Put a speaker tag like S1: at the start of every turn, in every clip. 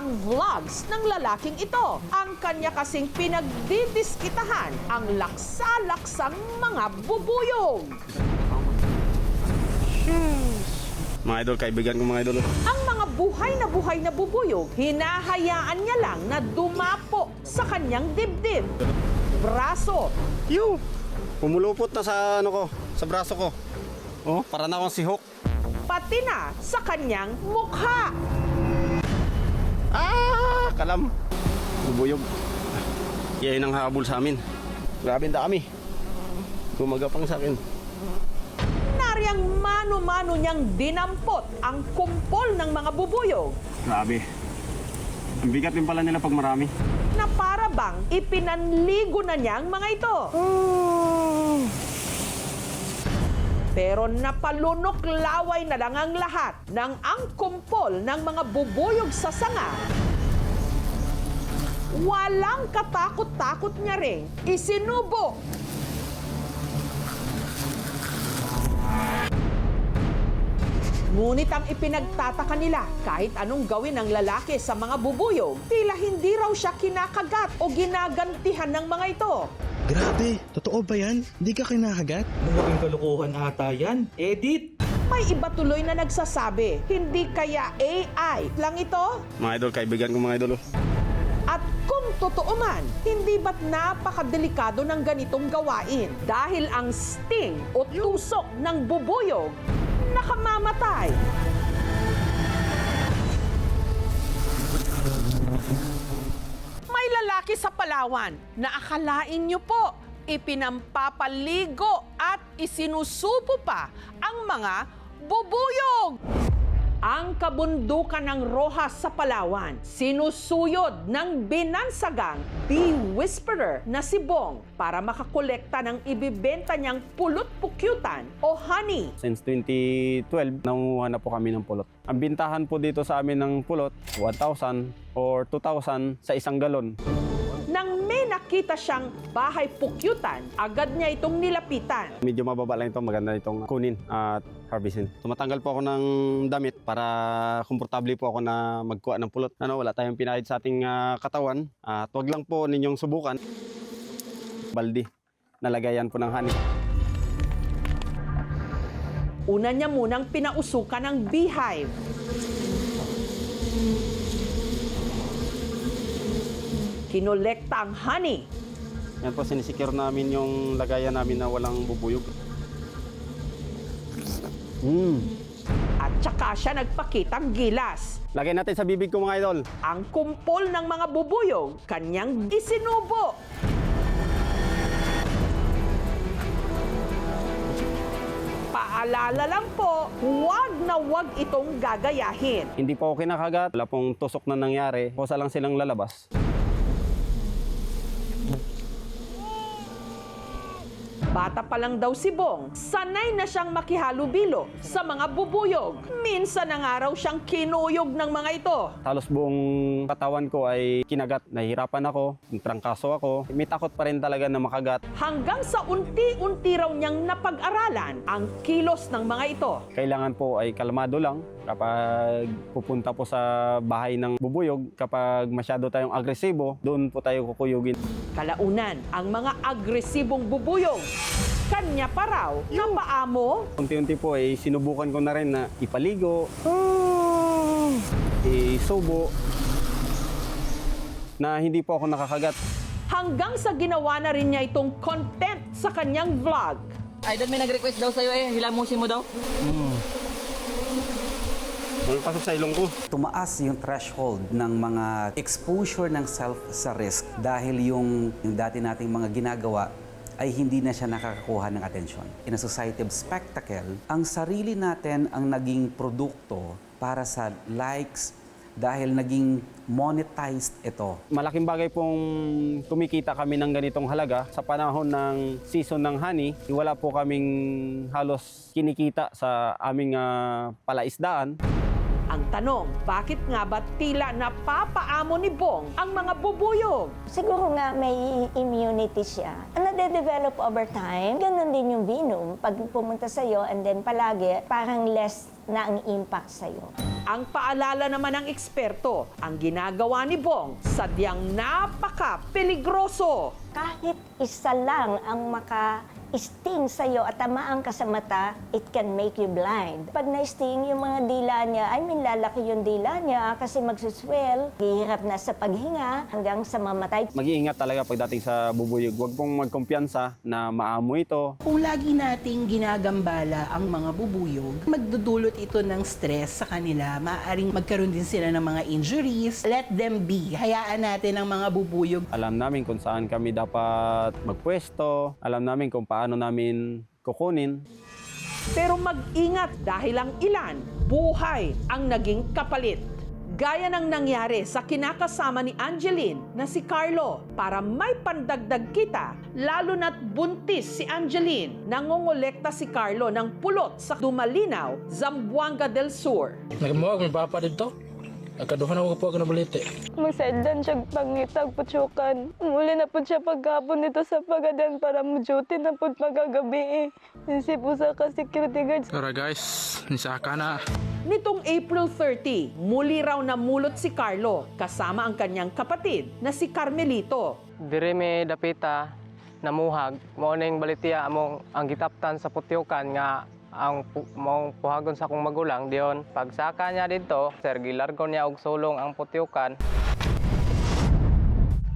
S1: ang vlogs ng lalaking ito. Ang kanya kasing pinagdidiskitahan ang laksa-laksang mga bubuyog.
S2: Mga idol, kaibigan ko mga idol.
S1: Ang mga buhay na bubuyog, hinahayaan niya lang na dumapo sa kanyang dibdib, braso,
S2: Yung pumulupot na sa sa braso ko. Oh, para na akong si Hulk.
S1: pati na sa kanyang mukha.
S2: Ah, kalam. Bubuyog. Yan ang habol sa amin. Grabe ang dami. Gumagapang sa akin.
S1: Naryang mano-mano niyang dinampot ang kumpol ng mga bubuyog
S2: Grabe. Ang bigat din pala nila pag marami.
S1: na para bang ipinanligo na niyang mga ito. Pero napalunok laway na lang ang lahat ng ang kumpol ng mga bubuyog sa sanga. Walang katakot-takot niya ring isinubo. Ngunit ang ipinagtataka nila, kahit anong gawin ng lalaki sa mga bubuyog, tila hindi raw siya kinakagat o ginagantihan ng mga ito.
S3: Grabe, totoo ba yan? Hindi ka kinakagat?
S4: Malaking kalokohan ata yan. Edit!
S1: May iba tuloy na nagsasabi, hindi kaya AI lang ito?
S2: Mga idol, kaibigan ko mga idol.
S1: At kung totoo man, hindi ba't napakadelikado ng ganitong gawain? Dahil ang sting o tusok ng bubuyog nakamamatay. May lalaki sa Palawan na akalain niyo po, ipinampapaligo at isinusubo pa ang mga bubuyog. Ang kabundukan ng Rojas sa Palawan, sinusuyod ng binansagang bee whisperer na si Bong para makakolekta ng ibibenta niyang pulot-pukyutan o honey.
S2: Since 2012, nangunguha na po kami ng pulot. Ang bintahan po dito sa amin ng pulot, 1,000 or 2,000 sa isang galon.
S1: Nang may nakita siyang bahay pukyutan, agad niya itong nilapitan.
S2: Medyo mababa lang ito, maganda itong kunin at harvestin. Tumatanggal po ako ng damit para komportable po ako na magkuha ng pulot. Wala tayong pinahid sa ating katawan at wag lang po ninyong subukan. Baldi, nalagayan po ng honey.
S1: Una niya munang pinausukan ng beehive. Kinolekta ang honey.
S2: Yan po, sinisecure namin yung lagayan namin na walang bubuyog.
S1: At saka siya nagpakitang gilas.
S2: Lagay natin sa bibig ko mga idol.
S1: Ang kumpol ng mga bubuyog, kanyang isinubo. Paalala lang po, huwag na huwag itong gagayahin.
S2: Hindi po ako kinakagat. Wala pong tusok na nangyari. Kusa lang silang lalabas.
S1: Bata pa lang daw si Bong, sanay na siyang makihalubilo sa mga bubuyog. Minsan na nga raw siyang kinuyog ng mga ito.
S2: Halos buong katawan ko ay kinagat. Nahihirapan ako, trangkaso ako. May takot pa rin talaga na makagat.
S1: Hanggang sa unti-unti raw niyang napag-aralan ang kilos ng mga ito.
S2: Kailangan po ay kalmado lang kapag pupunta po sa bahay ng bubuyog. Kapag masyado tayong agresibo, doon po tayo kukuyugin.
S1: Kalaunan, ang mga agresibong bubuyog, kanya pa raw na paamo.
S2: Unti-unti po ay sinubukan ko na rin na ipaligo, isubo, na hindi po ako nakakagat.
S1: Hanggang sa ginawa na rin niya itong content sa kanyang vlog.
S4: Idol, may nag-request daw sa'yo hilamusin mo daw.
S2: Pasok sa ilong ko.
S5: Tumaas yung threshold ng mga exposure ng self sa risk dahil yung dati nating mga ginagawa ay hindi na siya nakakakuha ng atensyon. In a society of spectacle, ang sarili natin ang naging produkto para sa likes dahil naging monetized ito.
S2: Malaking bagay pong kumikita kami ng ganitong halaga. Sa panahon ng season ng honey, wala po kaming halos kinikita sa aming palaisdaan.
S1: Ang tanong, bakit nga ba tila napapaamo ni Bong ang mga bubuyog?
S6: Siguro nga may immunity siya. Nade-develop over time. Ganon din yung venom. Pag pumunta sa'yo and then palagi, parang less na ang impact sa'yo.
S1: Ang paalala naman ng eksperto, ang ginagawa ni Bong sadyang napaka-peligroso.
S6: Kahit isa lang ang maka-sting sa'yo at tamaan ka sa mata, it can make you blind. Pag na-sting yung mga dila niya, lalaki yung dila niya kasi magsuswell, hihirap na sa paghinga hanggang sa mamatay.
S2: Mag-iingat talaga pagdating sa bubuyog. Huwag pong magkumpiyansa na maamoy ito.
S7: Kung lagi nating ginagambala ang mga bubuyog, magdudulot ito ng stress sa kanila. Maaaring magkaroon din sila ng mga injuries. Let them be. Hayaan natin ang mga bubuyog.
S2: Alam namin kung saan kami dapat magpwesto. Alam namin kung paano namin kukunin.
S1: Pero mag-ingat dahil ang ilan, buhay ang naging kapalit. Gaya ng nangyari sa kinakasama ni Angeline na si Carlo. Para may pandagdag kita, lalo na't buntis si Angeline. Nangongolekta si Carlo ng pulot sa Dumalinaw, Zamboanga del Sur.
S8: Nagmawag, may papa dito. Nagkaduhan ako po ako na balite.
S9: Magsadlan siya pangitag putsukan. Muli na po siya pagkapon dito sa pagadan para mo-duty na po magagabi. Isip po sa ka-security guards.
S8: Tara guys, nisaka na.
S1: Nitong April 30, muli raw namulot si Carlo kasama ang kanyang kapatid na si Carmelito.
S10: Diri mi dapita namuhag mao ning balitiya among ang gitaptan sa putyukan nga ang mong puhagon sa akong magulang diyon. Pagsaka niya dito, sir, gilargon niya og sulong ang putyukan.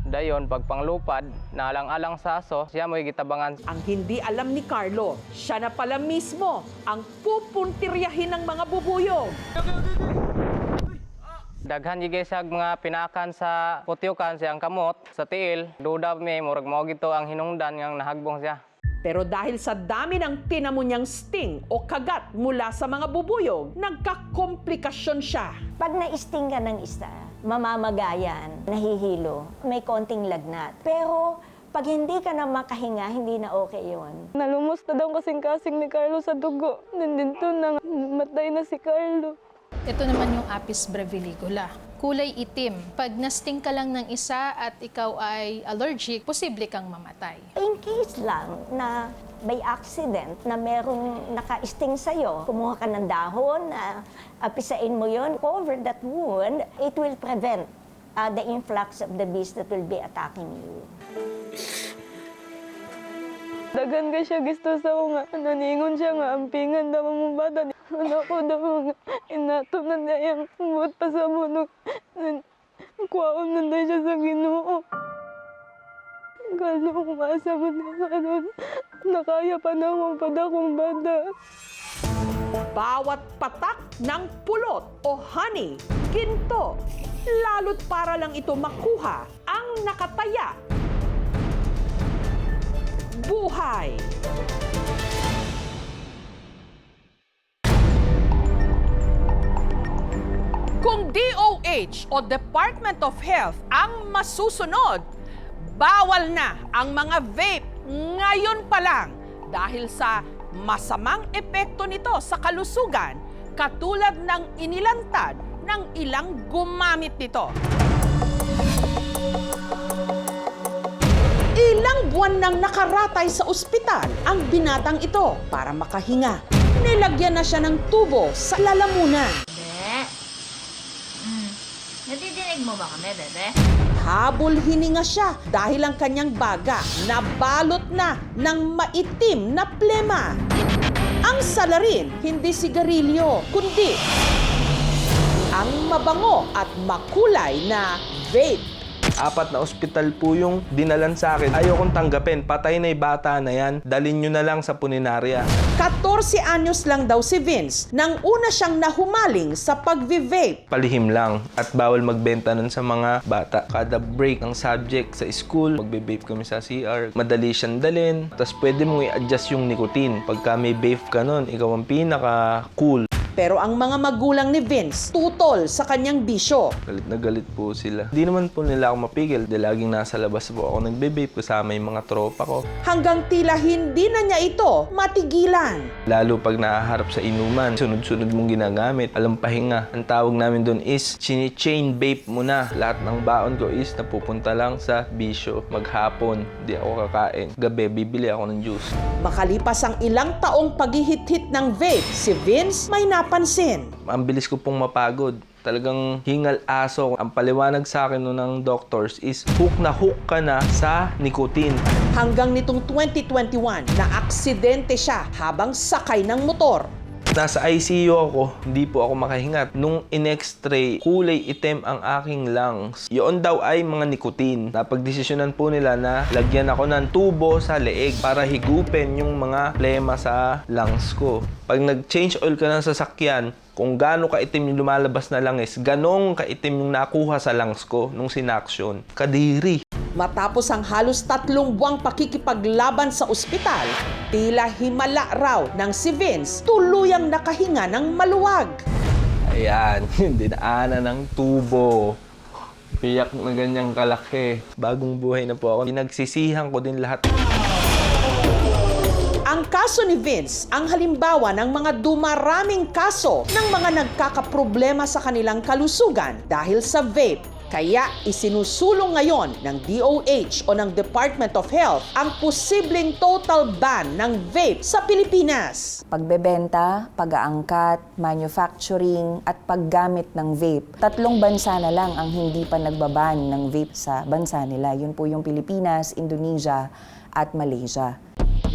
S10: Dayon, pagpanglupad, naalang-alang sa aso, siya mo'y gitabangan.
S1: Ang hindi alam ni Carlo, siya na pala mismo ang pupuntiryahin ng mga bubuyog.
S10: Daghan gigay siya mga pinakan sa putyukan, siyang kamot, sa tiil. Duda mi, murag mo gito ang hinungdan nga nahagbong siya.
S1: Pero dahil sa dami ng tinamo niyang sting o kagat mula sa mga bubuyog, nagkakomplikasyon siya.
S6: Pag na-sting ka ng isa, mamamagayan, nahihilo, may konting lagnat. Pero pag hindi ka na makahinga, hindi na okay yun.
S9: Nalumos na daw kasing-kasing ni Carlo sa dugo. Nandito na, matay na si Carlo.
S11: Ito naman yung Apis breviligula. Kulay itim. Pag nasting ka lang ng isa at ikaw ay allergic, posible kang mamatay.
S6: In case lang na by accident na merong naka-sting sa'yo, kumuha ka ng dahon, apisain mo yon, cover that wound, it will prevent the influx of the beast that will be attacking you.
S9: Dagan ka siya gusto sa nga. Naningon siya nga, ampingan daw mo bata. Ano ko daw nga, inato na dayang buot pa sa munog. Kuwaon na daw siya sa Ginoo. Galong masa mo na karon. Nakaya pa na akong padakong bata.
S1: Bawat patak ng pulot o honey, ginto, lalo't para lang ito makuha ang nakataya. Buhay! Kung DOH o Department of Health ang masusunod, bawal na ang mga vape ngayon pa lang dahil sa masamang epekto nito sa kalusugan katulad ng inilantad ng ilang gumamit nito. Ilang buwan nang nakaratay sa ospital ang binatang ito para makahinga. Nilagyan na siya ng tubo sa lalamunan.
S12: Nadidinig mo ba kami, bebe?
S1: Habol hininga siya dahil ang kanyang baga nabalot na ng maitim na plema. Ang salarin, hindi sigarilyo, kundi ang mabango at makulay na vape.
S13: 4 na ospital po yung dinalan sa akin. Ayaw kong tanggapin. Patay na yung bata na yan. Dalin nyo na lang sa puninarya.
S1: 14 anyos lang daw si Vince nang una siyang nahumaling sa pag-vape.
S13: Palihim lang at bawal magbenta nun sa mga bata. Kada break ng subject sa school, magbe-vape kami sa CR. Madali siyang dalin. Tapos pwede mong i-adjust yung nicotine. Pagka may vape ka nun, ikaw ang pinaka-cool.
S1: Pero ang mga magulang ni Vince tutol sa kanyang bisyo.
S13: Galit na galit po sila. Hindi naman po nila ako mapigil dahil laging nasa labas po ako nagbe-vape kasama yung mga tropa ko.
S1: Hanggang tila hindi na niya ito matigilan.
S13: Lalo pag nahaharap sa inuman, sunod-sunod mong ginagamit, alam pahinga. Ang tawag namin doon is chini-chain vape mo na. Lahat ng baon ko is napupunta lang sa bisyo. Maghapon, di ako kakain. Gabi, bibili ako ng juice.
S1: Makalipas ang ilang taong paghihit-hit ng vape, si Vince may napansin.
S13: Ang bilis ko pong mapagod. Talagang hingal aso. Ang paliwanag sa akin noon ng doctors is hook na hook ka na sa nicotine.
S1: Hanggang nitong 2021, na-aksidente siya habang sakay ng motor.
S13: Nasa ICU ako, hindi po ako makahinga. Nung in-x-ray, kulay itim ang aking lungs. Yun daw ay mga nicotine. Napagdesisyonan po nila na lagyan ako ng tubo sa leeg para higupin yung mga plema sa lungs ko. Pag nag-change oil ka ng sasakyan, kung gaano kaitim yung lumalabas na langis, ganong kaitim yung nakuha sa lungs ko nung sinaksyon. Kadiri.
S1: Matapos ang halos 3 buwang pakikipaglaban sa ospital, tila himala raw ng si Vince tuluyang nakahinga ng maluwag.
S13: Ayan, dinaanan ng tubo. Piyak na ganyang kalaki. Bagong buhay na po ako. Pinagsisihan ko din lahat.
S1: Ang kaso ni Vince ang halimbawa ng mga dumaraming kaso ng mga nagkakaproblema sa kanilang kalusugan dahil sa vape. Kaya isinusulong ngayon ng DOH o ng Department of Health ang posibleng total ban ng vape sa Pilipinas.
S14: Pagbebenta, pag-aangkat, manufacturing at paggamit ng vape. 3 bansa na lang ang hindi pa nagbaban ng vape sa bansa nila. Yun po yung Pilipinas, Indonesia at Malaysia.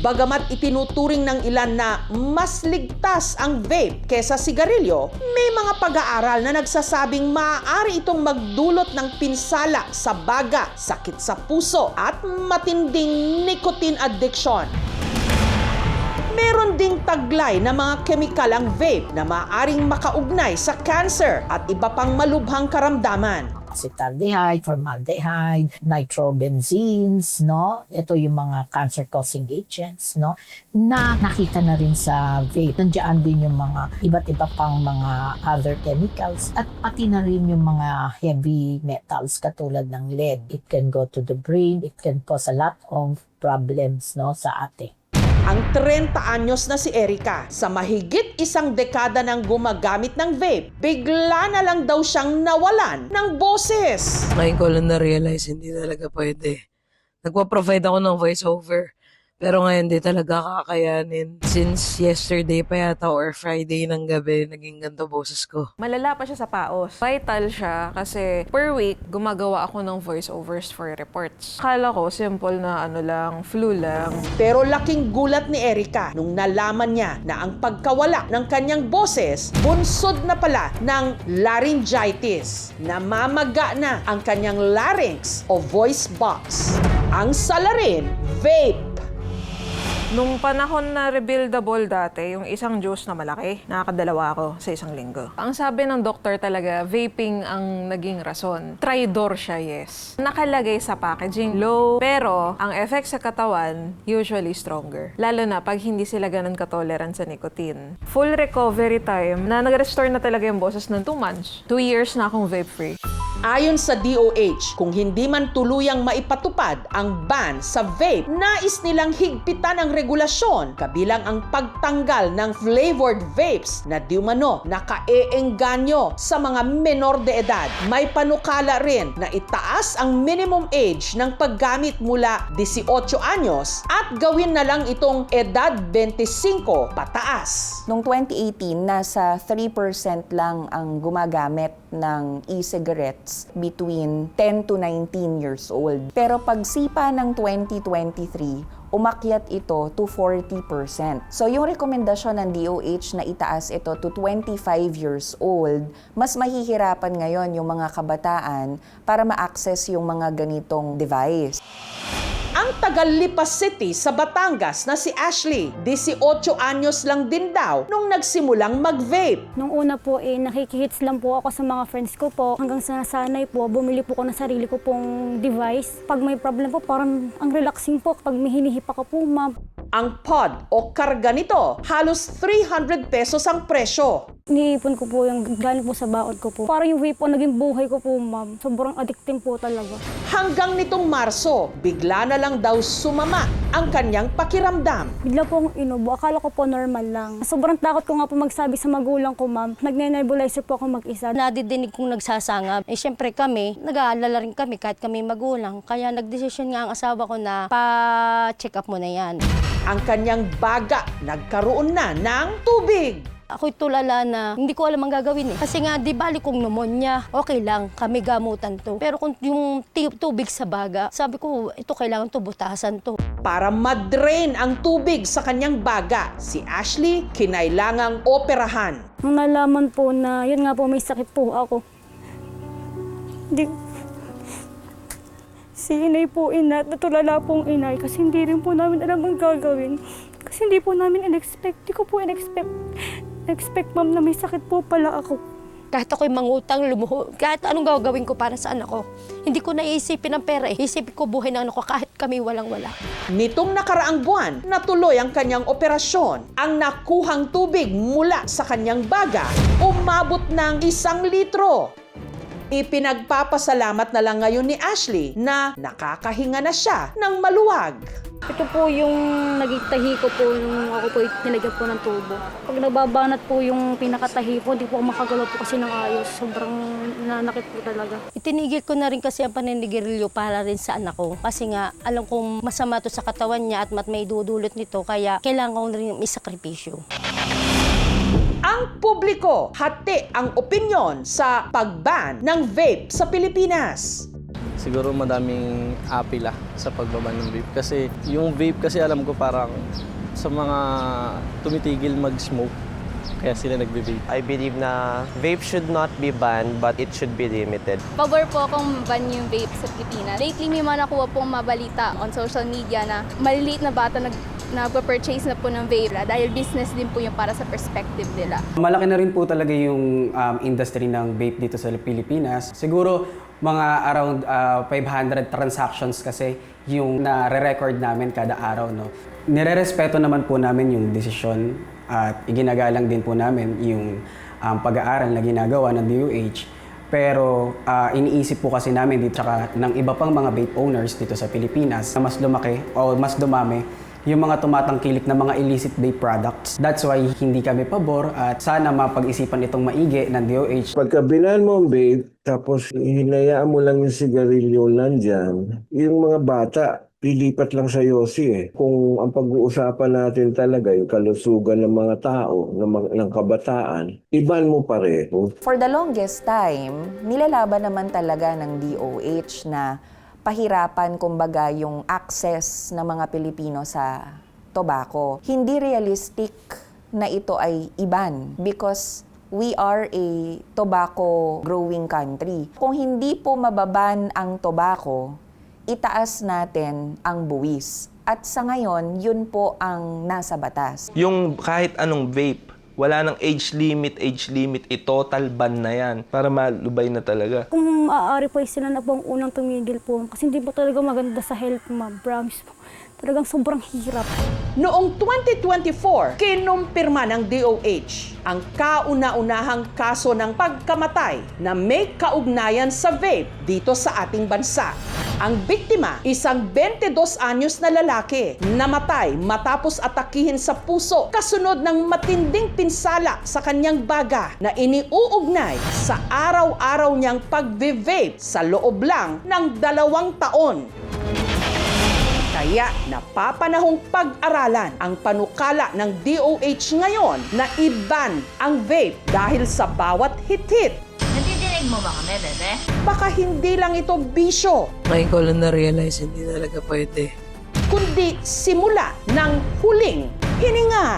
S1: Bagamat itinuturing ng ilan na mas ligtas ang vape kesa sigarilyo, may mga pag-aaral na nagsasabing maaari itong magdulot ng pinsala sa baga, sakit sa puso at matinding nicotine addiction. Meron ding taglay na mga kemikal ang vape na maaaring makaugnay sa cancer at iba pang malubhang karamdaman.
S15: Acetaldehyde, formaldehyde, nitrobenzenes, no? Ito yung mga cancer-causing agents, no? Na nakita na rin sa vape. Nandiyan din yung mga iba't iba pang mga other chemicals at pati na rin yung mga heavy metals katulad ng lead. It can go to the brain, it can cause a lot of problems, no, sa ating.
S1: Ang 30 anyos na si Erica, sa mahigit 1 dekada ng gumagamit ng vape, bigla na lang daw siyang nawalan ng boses.
S16: Ngayon ko lang na-realize hindi talaga pwede. Nagpa-provide ako ng voiceover. Pero ngayon di talaga kakayanin. Since yesterday pa yata or Friday ng gabi, naging ganito boses ko.
S17: Malala pa siya sa paos. Vital siya kasi per week, gumagawa ako ng voiceovers for reports. Akala ko, simple na flu lang.
S1: Pero laking gulat ni Erica nung nalaman niya na ang pagkawala ng kanyang boses, bunsod na pala ng laryngitis. Namamaga na ang kanyang larynx o voice box. Ang salarin, vape.
S17: Nung panahon na rebuildable dati, yung isang juice na malaki, nakakadalawa ako sa 1 linggo. Ang sabi ng doktor talaga, vaping ang naging rason. Tridor siya, yes. Nakalagay sa packaging, low, pero ang effect sa katawan, usually stronger. Lalo na pag hindi sila ganun katolerant sa nicotine. Full recovery time, na nag-restore na talaga yung boses ng 2 months. 2 years na akong vape-free.
S1: Ayon sa DOH, kung hindi man tuluyang maipatupad ang ban sa vape, nais nilang higpitan ang regulasyon, kabilang ang pagtanggal ng flavored vapes na di umano nakaeengganyo sa mga menor de edad. May panukala rin na itaas ang minimum age ng paggamit mula 18 anyos at gawin na lang itong edad 25 pataas.
S14: Noong 2018, nasa 3% lang ang gumagamit ng e-cigarettes between 10 to 19 years old. Pero pagsipa ng 2023, umakyat ito to 40%. So yung rekomendasyon ng DOH na itaas ito to 25 years old, mas mahihirapan ngayon yung mga kabataan para ma-access yung mga ganitong device.
S1: Ang taga-Lipa City sa Batangas na si Ashley, 18 anyos lang din daw nung nagsimulang mag-vape.
S18: Nung una po, nakikihits lang po ako sa mga friends ko po. Hanggang sa nasanay po, bumili po ko ng sarili ko pong device. Pag may problem po, parang ang relaxing po kapag may hinihipa ko po, ma'am.
S1: Ang pod o karga nito, halos 300 pesos ang presyo.
S18: Iniipon ko po yung galing po sa baon ko po. Parang yung vape po naging buhay ko po, ma'am. Sobrang addicting po talaga.
S1: Hanggang nitong Marso, bigla na lang daw sumama ang kanyang pakiramdam.
S18: Bigla po akong inubo. Akala ko po normal lang. Sobrang takot ko nga po magsabi sa magulang ko, ma'am. Nagne-nebulizer po ako mag-isa.
S19: Nadidinig kong nagsasangap. Siyempre kami, nag-aalala rin kami kahit kami magulang. Kaya nagdesisyon nga ang asawa ko na pa-check up mo na yan.
S1: Ang kanyang baga nagkaroon na ng tubig.
S19: Ako'y tulala na hindi ko alam ang gagawin eh. Kasi nga, di bali kong pneumonia, okay lang, kami gamutan to. Pero kung yung tubig sa baga, sabi ko, ito kailangan to, butasan to.
S1: Para madrain ang tubig sa kanyang baga, si Ashley kinailangang operahan.
S18: Nung nalaman po na, yun nga po, may sakit po ako. Si inay po, natulala pong inay, kasi hindi rin po namin alam ang gagawin. Kasi hindi po namin in-expect, di ko po in-expect, ma'am, na may sakit po pala ako.
S19: Kahit ako'y mangutang, lumuho, kahit anong gagawin ko para sa anak ko, hindi ko naiisipin ang pera eh. Isipin ko buhay ng anak ko kahit kami walang-wala.
S1: Nitong nakaraang buwan, natuloy ang kanyang operasyon. Ang nakuhang tubig mula sa kanyang baga, umabot ng 1 litro. Ipinagpapasalamat na lang ngayon ni Ashley na nakakahinga na siya ng maluwag.
S18: Ito po yung naging tahi ko po, yung ako po nilagyan po ng tubo. Pag nababanat po yung pinakatahi po, hindi po ako makagalaw po kasi ng ayos. Sobrang nanakit po talaga.
S19: Itinigil ko na rin kasi ang paninigarilyo para rin sa anak ko. Kasi nga, alam kong masama to sa katawan niya at may dudulot nito, kaya kailangan ko na rin isakripisyo.
S1: Ang publiko, hati ang opinyon sa pag-ban ng vape sa Pilipinas.
S20: Siguro madaming apila sa pagbaban ng vape. Kasi yung vape kasi alam ko parang sa mga tumitigil mag-smoke, kaya sila nagbe-vape.
S10: I believe na vape should not be banned but it should be limited.
S9: Pabor po akong ban yung vape sa Pilipinas. Lately, may mga nakuha pong mabalita on social media na maliliit na bata nagpa-purchase na po ng vape dahil business din po yung para sa perspective nila.
S21: Malaki na rin po talaga yung industry ng vape dito sa Pilipinas. Siguro mga around 500 transactions kasi yung nare-record namin kada araw. No? Nire-respeto naman po namin yung desisyon at iginagalang din po namin yung pag-aaral na ginagawa ng DOH. Pero iniisip po kasi namin dito saka ng iba pang mga vape owners dito sa Pilipinas na mas lumaki o mas dumami yung mga tumatangkilik na mga illicit vape products. That's why hindi kami pabor at sana mapag-isipan itong maigi ng DOH.
S22: Pagka binan mo ang vape, tapos hinayaan mo lang yung sigarilyo nandyan, yung mga bata, lilipat lang sa yosi eh. Kung ang pag-uusapan natin talaga yung kalusugan ng mga tao, ng kabataan, iban mo pareho.
S14: For the longest time, nilalaban naman talaga ng DOH na pahirapan kumbaga yung access ng mga Pilipino sa tobacco. Hindi realistic na ito ay iban because we are a tobacco growing country. Kung hindi po mababan ang tobacco, itaas natin ang buwis. At sa ngayon, yun po ang nasa batas.
S13: Yung kahit anong vape, wala nang age limit, total ban na yan para malubay na talaga.
S18: Kung maaari po sila na pong unang tumigil po, kasi hindi po talaga maganda sa health, ma'am. Promise po. Talagang sobrang hirap.
S1: Noong 2024, kinumpirma ng DOH ang kauna-unahang kaso ng pagkamatay na may kaugnayan sa vape dito sa ating bansa. Ang biktima, isang 22 anyos na lalaki, namatay matapos atakihin sa puso kasunod ng matinding pinsala sa kanyang baga na iniuugnay sa araw-araw niyang pagve-vape sa loob lang ng 2 taon. Kaya napapanahong pag-aralan ang panukala ng DOH ngayon na i-ban ang vape dahil sa bawat hit-hit.
S12: Nadidinig mo ba kami, bebe?
S1: Baka hindi lang ito bisyo,
S16: Ngayon ko lang na-realize hindi talaga pwede.
S1: kundi simula ng huling hininga.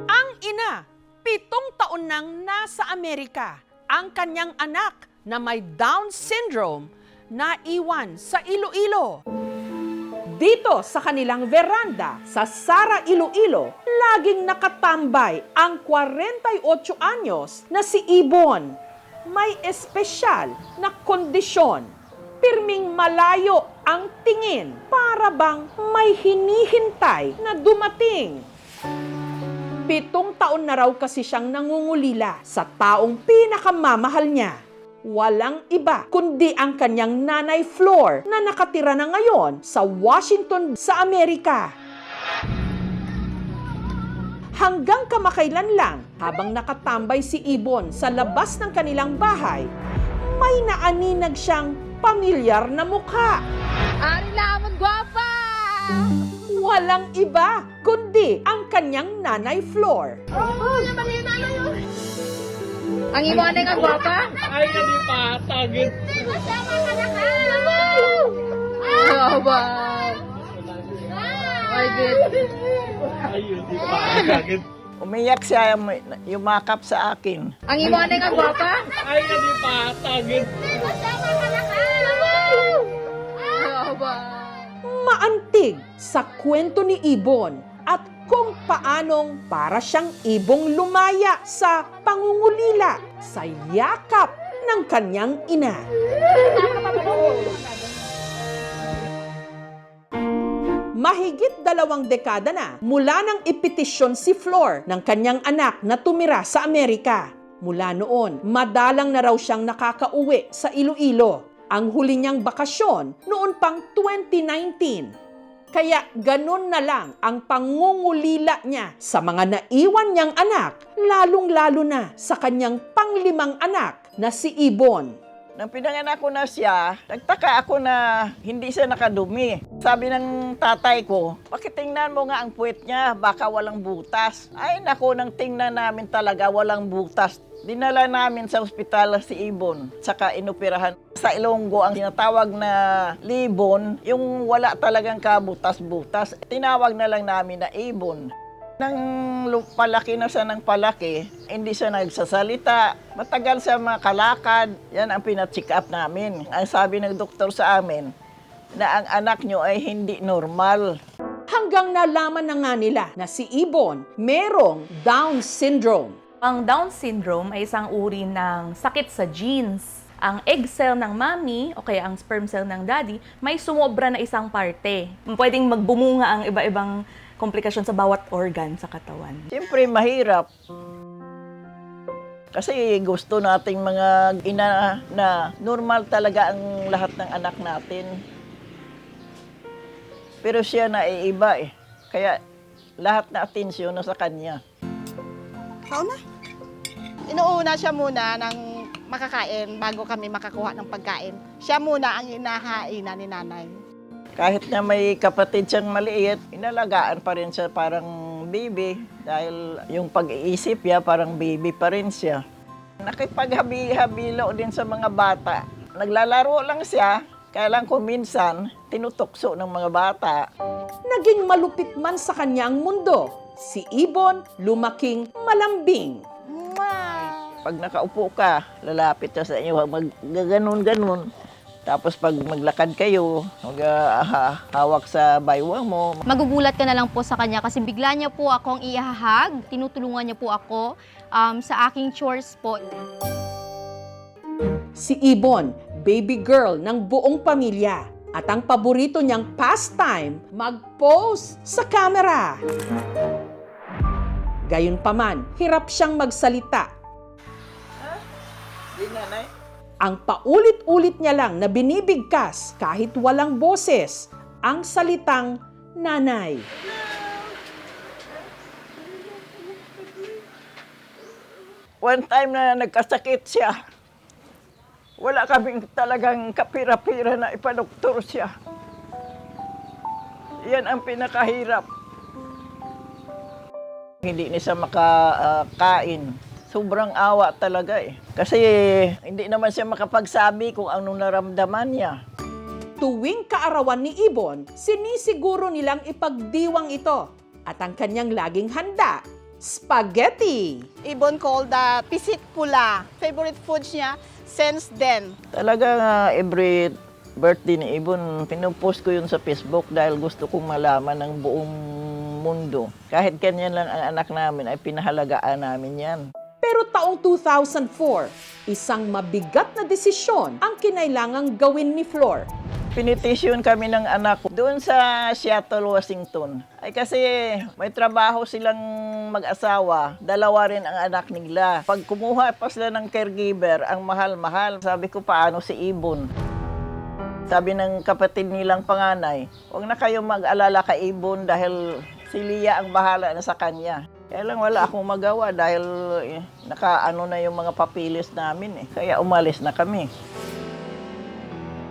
S1: Ang ina, 7 taon nang nasa Amerika. Ang kanyang anak na may Down syndrome naiwan sa Iloilo. Dito sa kanilang veranda sa Sara, Iloilo, laging nakatambay ang 48 anyos na si Ibon. May espesyal na kondisyon. pirming malayo ang tingin para bang may hinihintay na dumating. 7 taon na raw kasi siyang nangungulila sa taong pinakamamahal niya. Walang iba kundi ang kanyang nanay Flor na nakatira na ngayon sa Washington sa Amerika. Hanggang kamakailan lang, habang nakatambay si Ibon sa labas ng kanilang bahay, may naaninag siyang pamilyar na mukha.
S12: Ari lamon, gwapa!
S1: Walang iba kundi ang kanyang nanay Flor.
S12: Ang iwanay nga, gwapa?
S8: Ay, hindi pa. Tagit.
S12: Aba! Ay, good.
S8: Ay, hindi pa. Tagit.
S3: Umiyak siya, yumakap sa akin.
S12: Ang iwanay nga, gwapa?
S8: Ay, hindi pa. Tagit.
S12: Aba!
S1: Maantig sa kwento ni Ibon at kung paanong para siyang ibong lumaya sa pangungulila sa yakap ng kanyang ina. Mahigit 2 dekada na mula nang ipetisyon si Flor ng kanyang anak na tumira sa Amerika. Mula noon, madalang na raw siyang nakakauwi sa Iloilo. Ang huli niyang bakasyon noon pang 2019. Kaya ganun na lang ang pangungulila niya sa mga naiwan niyang anak, lalong-lalo na sa kanyang pang-5 anak na si Ibon.
S3: Nang pinanganak ko na siya, nagtaka ako na hindi siya nakadumi. Sabi ng tatay ko, pakitingnan mo nga ang puwet niya, baka walang butas. Ay naku, nang tingnan namin talaga walang butas. Dinala namin sa ospital si Ibon, saka inoperahan. Sa Ilonggo, ang tinatawag na libon, yung wala talagang kabutas-butas, tinawag na lang namin na Ibon. Nang palaki na siya ng palaki, hindi siya nagsasalita. Matagal siya makalakad. Yan ang pina-check up namin. Ang sabi ng doktor sa amin, na ang anak nyo ay hindi normal.
S1: Hanggang nalaman na nga nila na si Ibon merong Down syndrome.
S4: Ang Down syndrome ay isang uri ng sakit sa genes. Ang egg cell ng mommy o kaya ang sperm cell ng daddy may sumobra na isang parte. Pwedeng magbumunga ang iba-ibang komplikasyon sa bawat organ sa katawan.
S3: Siyempre, mahirap. Kasi gusto nating mga ina na normal talaga ang lahat ng anak natin. Pero siya na iiba eh. Kaya lahat na atensyon na sa kanya.
S23: Kauna. Inuuna siya muna ng makakain bago kami makakuha ng pagkain. Siya muna ang inahainan ni nanay.
S3: Kahit na may kapatid siyang maliit, inalagaan pa rin siya parang baby. Dahil yung pag-iisip niya, parang baby pa rin siya. Nakipaghabi-habilo din sa mga bata. Naglalaro lang siya, kaya lang kung minsan, tinutokso ng mga bata.
S1: Naging malupit man sa kanya ang mundo, si Ibon lumaking malambing.
S3: Pag nakaupo ka, lalapit siya sa inyo, mag-ganon-ganon. Tapos pag maglakad kayo, hawak sa baywang mo.
S24: Magugulat ka na lang po sa kanya kasi bigla niya po akong ihahag. Tinutulungan niya po ako sa aking chores po.
S1: Si Ibon, baby girl ng buong pamilya. At ang paborito niyang pastime, mag-pose sa camera. Gayunpaman, hirap siyang magsalita.
S3: Di nanay?
S1: Ang paulit-ulit niya lang na binibigkas kahit walang boses ang salitang nanay.
S3: One time na nagkasakit siya, wala kaming talagang kapira-pira na ipadoktor siya. Yan ang pinakahirap. Hindi na siya makakain. Sobrang awa talaga eh. Kasi hindi naman siya makapagsabi kung anong naramdaman niya.
S1: Tuwing kaarawan ni Ibon, sinisiguro nilang ipagdiwang ito. At ang kanyang laging handa, spaghetti.
S23: Ibon called the pisit pula. Favorite foods niya since then.
S3: Talaga every birthday ni Ibon, pinupost ko yun sa Facebook dahil gusto kong malaman ng buong mundo. Kahit kanyan lang ang anak namin ay pinahalagaan namin yan.
S1: Pero taong 2004, isang mabigat na desisyon ang kinailangang gawin ni Flor.
S3: Pinitisyon kami ng anak ko doon sa Seattle, Washington. Ay kasi may trabaho silang mag-asawa, dalawa rin ang anak nila. Pag kumuha pa sila ng caregiver, ang mahal-mahal. Sabi ko, paano si Ibon? Sabi ng kapatid nilang panganay, huwag na kayo mag-alala kay Ibon dahil si Lia ang bahala na sa kanya. Kaya lang wala akong magawa dahil nakaano na yung mga papilis namin. Kaya umalis na kami.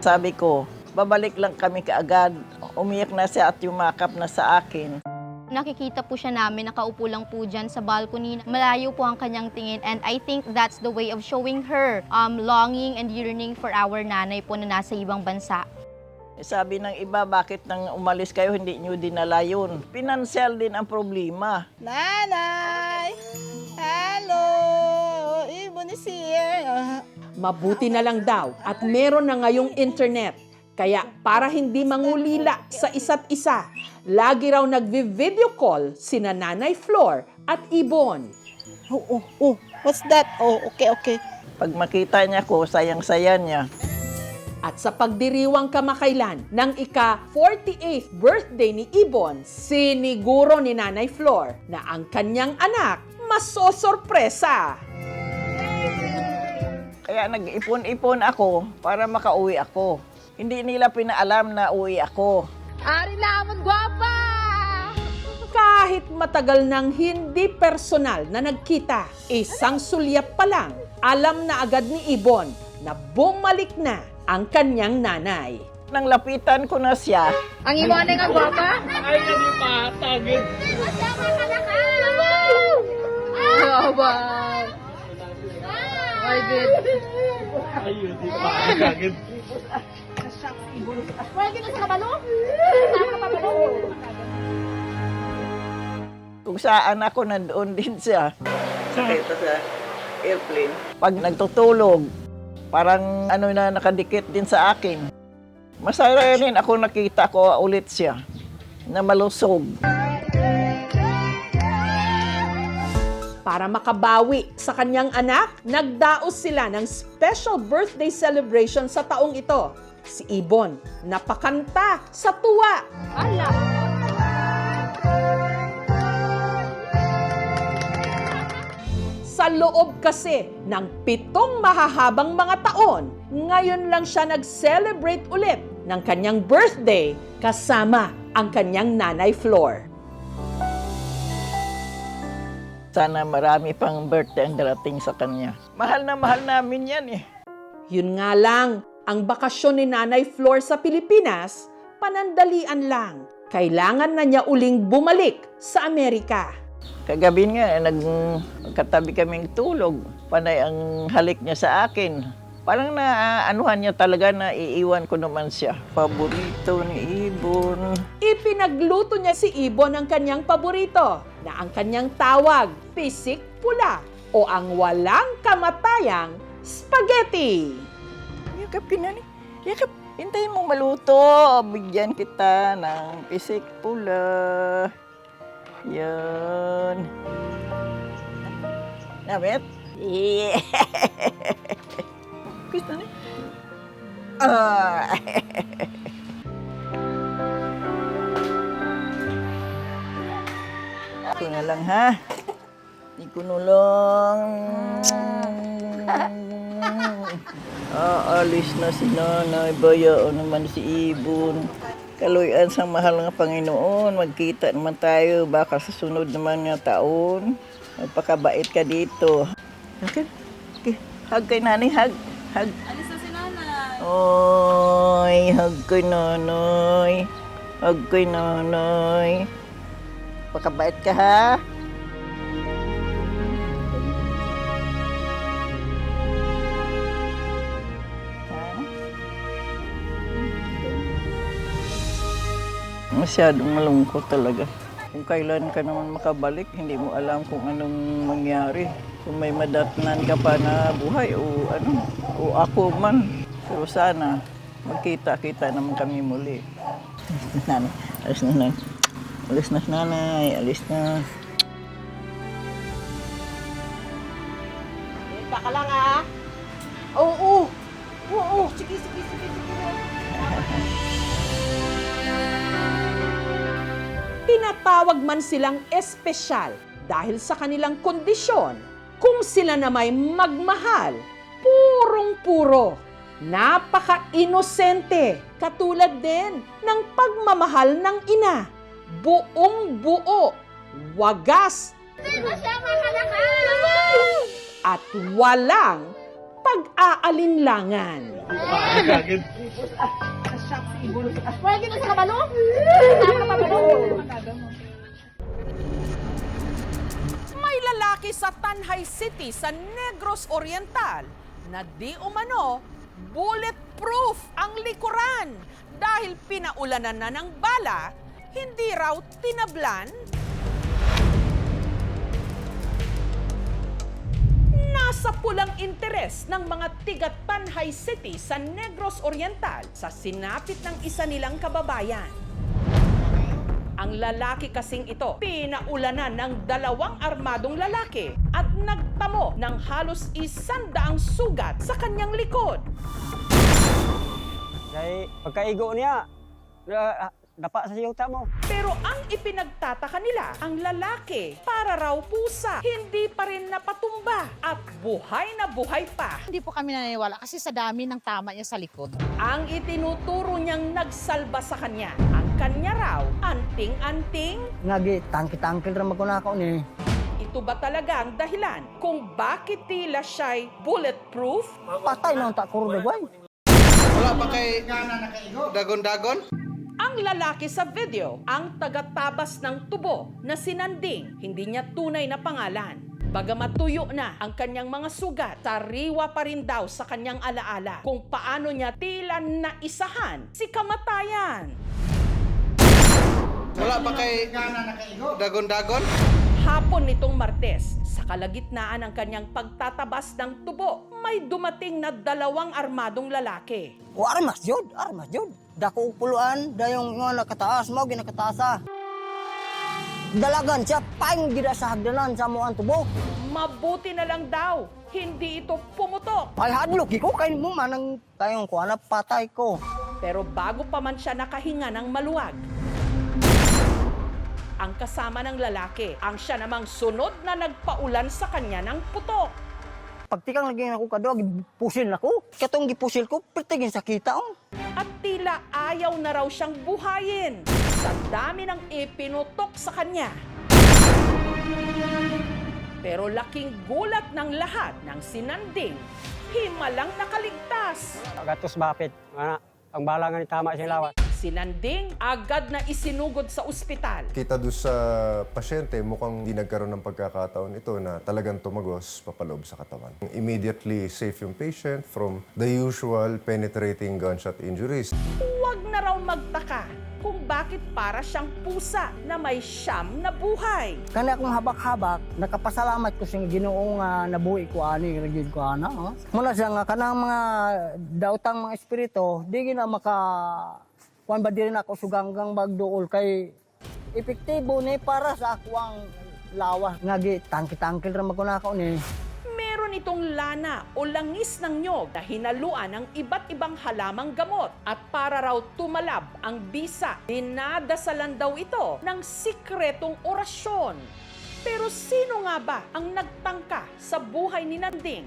S3: Sabi ko, babalik lang kami kaagad. Umiyak na siya at yumakap na sa akin.
S24: Nakikita po siya namin, nakaupo lang po dyan sa balcony. Malayo po ang kanyang tingin and I think that's the way of showing her longing and yearning for our nanay po na nasa ibang bansa.
S3: Sabi ng iba, bakit nang umalis kayo, hindi nyo dinala yun? Pinansyal din ang problema.
S23: Nanay! Hello! Ibon is here.
S1: Mabuti na lang daw at meron na ngayong internet. Kaya para hindi mangulila sa isa't isa, lagi raw nagvi-video call sina Nanay Flor at Ibon.
S23: What's that? Okay.
S3: Pag makita niya ko, sayang-saya niya.
S1: At sa pagdiriwang kamakailan ng ika-48th birthday ni Ibon, siniguro ni Nanay Flor na ang kanyang anak masosorpresa.
S3: Kaya nag-ipon-ipon ako para makauwi ako. Hindi nila pinaalam na uwi ako.
S12: Ari lamon, gwapa!
S1: Kahit matagal nang hindi personal na nagkita, isang sulyap pa lang, alam na agad ni Ibon na bumalik na ang kanyang nanay.
S3: Nang lapitan ko na siya.
S12: Ang iwanay nga, gwapa?
S8: Ay, hindi pa. Tagid.
S12: Aba! Ay, good.
S8: Ay, hindi pa. Tagid.
S12: Pwede na sa kabalo?
S3: Kung saan ako, nandoon din siya. Ito sa airplane. Pag nagtutulog, parang na nakadikit din sa akin. Masaya rin ako nakita ko ulit siya na malusog.
S1: Para makabawi sa kanyang anak, nagdaos sila ng special birthday celebration sa taong ito. Si Ibon, napakanta sa tuwa.
S12: Ala!
S1: Sa loob kasi ng 7 mahahabang mga taon, ngayon lang siya nag-celebrate ulit ng kanyang birthday kasama ang kanyang Nanay Flor.
S3: Sana marami pang birthday ang darating sa kanya. Mahal na mahal namin yan eh.
S1: Yun nga lang, ang bakasyon ni Nanay Flor sa Pilipinas, panandalian lang. Kailangan na niya uling bumalik sa Amerika.
S3: Kagabi nga, nagkatabi kaming tulog. Panay ang halik niya sa akin. Parang naanuhan niya talaga na iiwan ko naman siya. Paborito ni Ibon.
S1: Ipinagluto niya si Ibon ang kanyang paborito na ang kanyang tawag, pisik pula o ang walang kamatayang spaghetti.
S3: Yakap kinani. Yakap. Hintayin mo maluto. Bigyan kita ng pisik pula. Yan. Namit? Yeah. Gusto na? Ito na lang ha. Hindi ko na lang. Aalis na si Nanay. Bayaan naman si Ibon. Kaluyan sa mahal ng Panginoon. Magkita naman tayo. Baka sa sunod naman nga taon. Magpakabait ka dito. Okay. Okay. Hug kay Nanay. Hug. Hug.
S12: Alis na si Nanay.
S3: Oy, hug kay Nanay. Hug kay Nanay. Pakabait ka ha. Masyadong malungkot talaga. Kung kailan ka naman makabalik, hindi mo alam kung anong mangyari. Kung may madatnan ka pa na buhay o ano, o ako man. Pero sana magkita-kita naman kami muli. Nanay, alis na nanay. Alis na nanay, alis na.
S1: ka lang ha. Oo. Sige. Tinatawag man silang espesyal dahil sa kanilang kondisyon. Kung sila na may magmahal, purong-puro, napaka-inosente, katulad din ng pagmamahal ng ina. Buong-buo, wagas, at walang pag-aalinlangan.
S12: Pwede na sa kabalo?
S1: May lalaki sa Tanhay City sa Negros Oriental na di umano bulletproof ang likuran dahil pinaulanan na ng bala, hindi raw tinablan. Nasa pulang interes ng mga tiga Tanhay City sa Negros Oriental sa sinapit ng isa nilang kababayan. Ang lalaki kasing ito, pinaulanan ng 2 armadong lalaki at nagtamo ng halos 100 sugat sa kanyang likod.
S2: Kaya pagkaigo niya, dapa sa yuta mo.
S1: Pero ang ipinagtataka nila, ang lalaki, para raw pusa, hindi pa rin napatumba at buhay na buhay pa.
S5: Hindi po kami naniniwala kasi sa dami ng tama niya sa likod.
S1: Ang itinuturo niyang nagsalba sa kanya, ang kanya raw, anting-anting.
S2: Nagi, tangki-tangkil rin magkunakaw ni.
S1: Ito ba talaga ang dahilan kung bakit tila siya'y bulletproof?
S2: Patay na ang takuro na guay.
S7: Wala pa kay dagon-dagon?
S1: Ang lalaki sa video, ang taga-tabas ng tubo na sinanding, hindi niya tunay na pangalan. Bagamat tuyo na ang kanyang mga sugat, sariwa pa rin daw sa kanyang alaala kung paano niya tila naisahan si kamatayan.
S7: Wala pa kay dagon-dagon?
S1: Hapon nitong Martes, sa kalagitnaan ng kanyang pagtatabas ng tubo, may dumating na 2 armadong lalaki.
S2: O armas yun. Dako puluan, dayong nga nakataas mo, ginakataasa. Dalagan siya, paing gida sa hagdanan sa mo ang tubo.
S1: Mabuti na lang daw, hindi ito pumutok.
S2: Ay hadlok, ikaw kain mo manang tayong kuana, patay ko.
S1: Pero bago pa man siya nakahinga ng maluwag, ang kasama ng lalaki, ang siya namang sunod na nagpaulan sa kanya ng putok.
S2: Pagtikang lagi ako kadwa, gipusil ako. Katong gipusil ko, pertigin sa kita.
S1: At tila ayaw na raw siyang buhayin sa dami ng ipinutok sa kanya. Pero laking gulat ng lahat ng sinanding, himalang nakaligtas.
S2: Gatos bapit, ang balangan ni tama siya lawat.
S1: Sinanding agad na isinugod sa ospital.
S11: Kita doon sa pasyente, mukhang hindi nagkaroon ng pagkakataon ito na talagang tumagos papaloob sa katawan. Immediately safe yung patient from the usual penetrating gunshot injuries.
S1: Huwag na raw magtaka kung bakit para siyang pusa na may siyam na buhay.
S2: Kani akong habak-habak, nakapasalamat ko sa Ginoong nabuhi ko ani, rigid ko ana. Muna siya nga kanang mga dautang mga espiritu, di gina maka kuan ba din ako suganggang magduol kay epektibo ni para sa akwang lawas nga gi tangki-tangkil ra magkunakaw ni.
S1: Meron itong lana o langis ng nyog na hinaluan ng iba't ibang halamang gamot at para raw tumalab ang bisa, dinadasalan daw ito ng sikretong orasyon. Pero sino nga ba ang nagtangka sa buhay ni Nanding?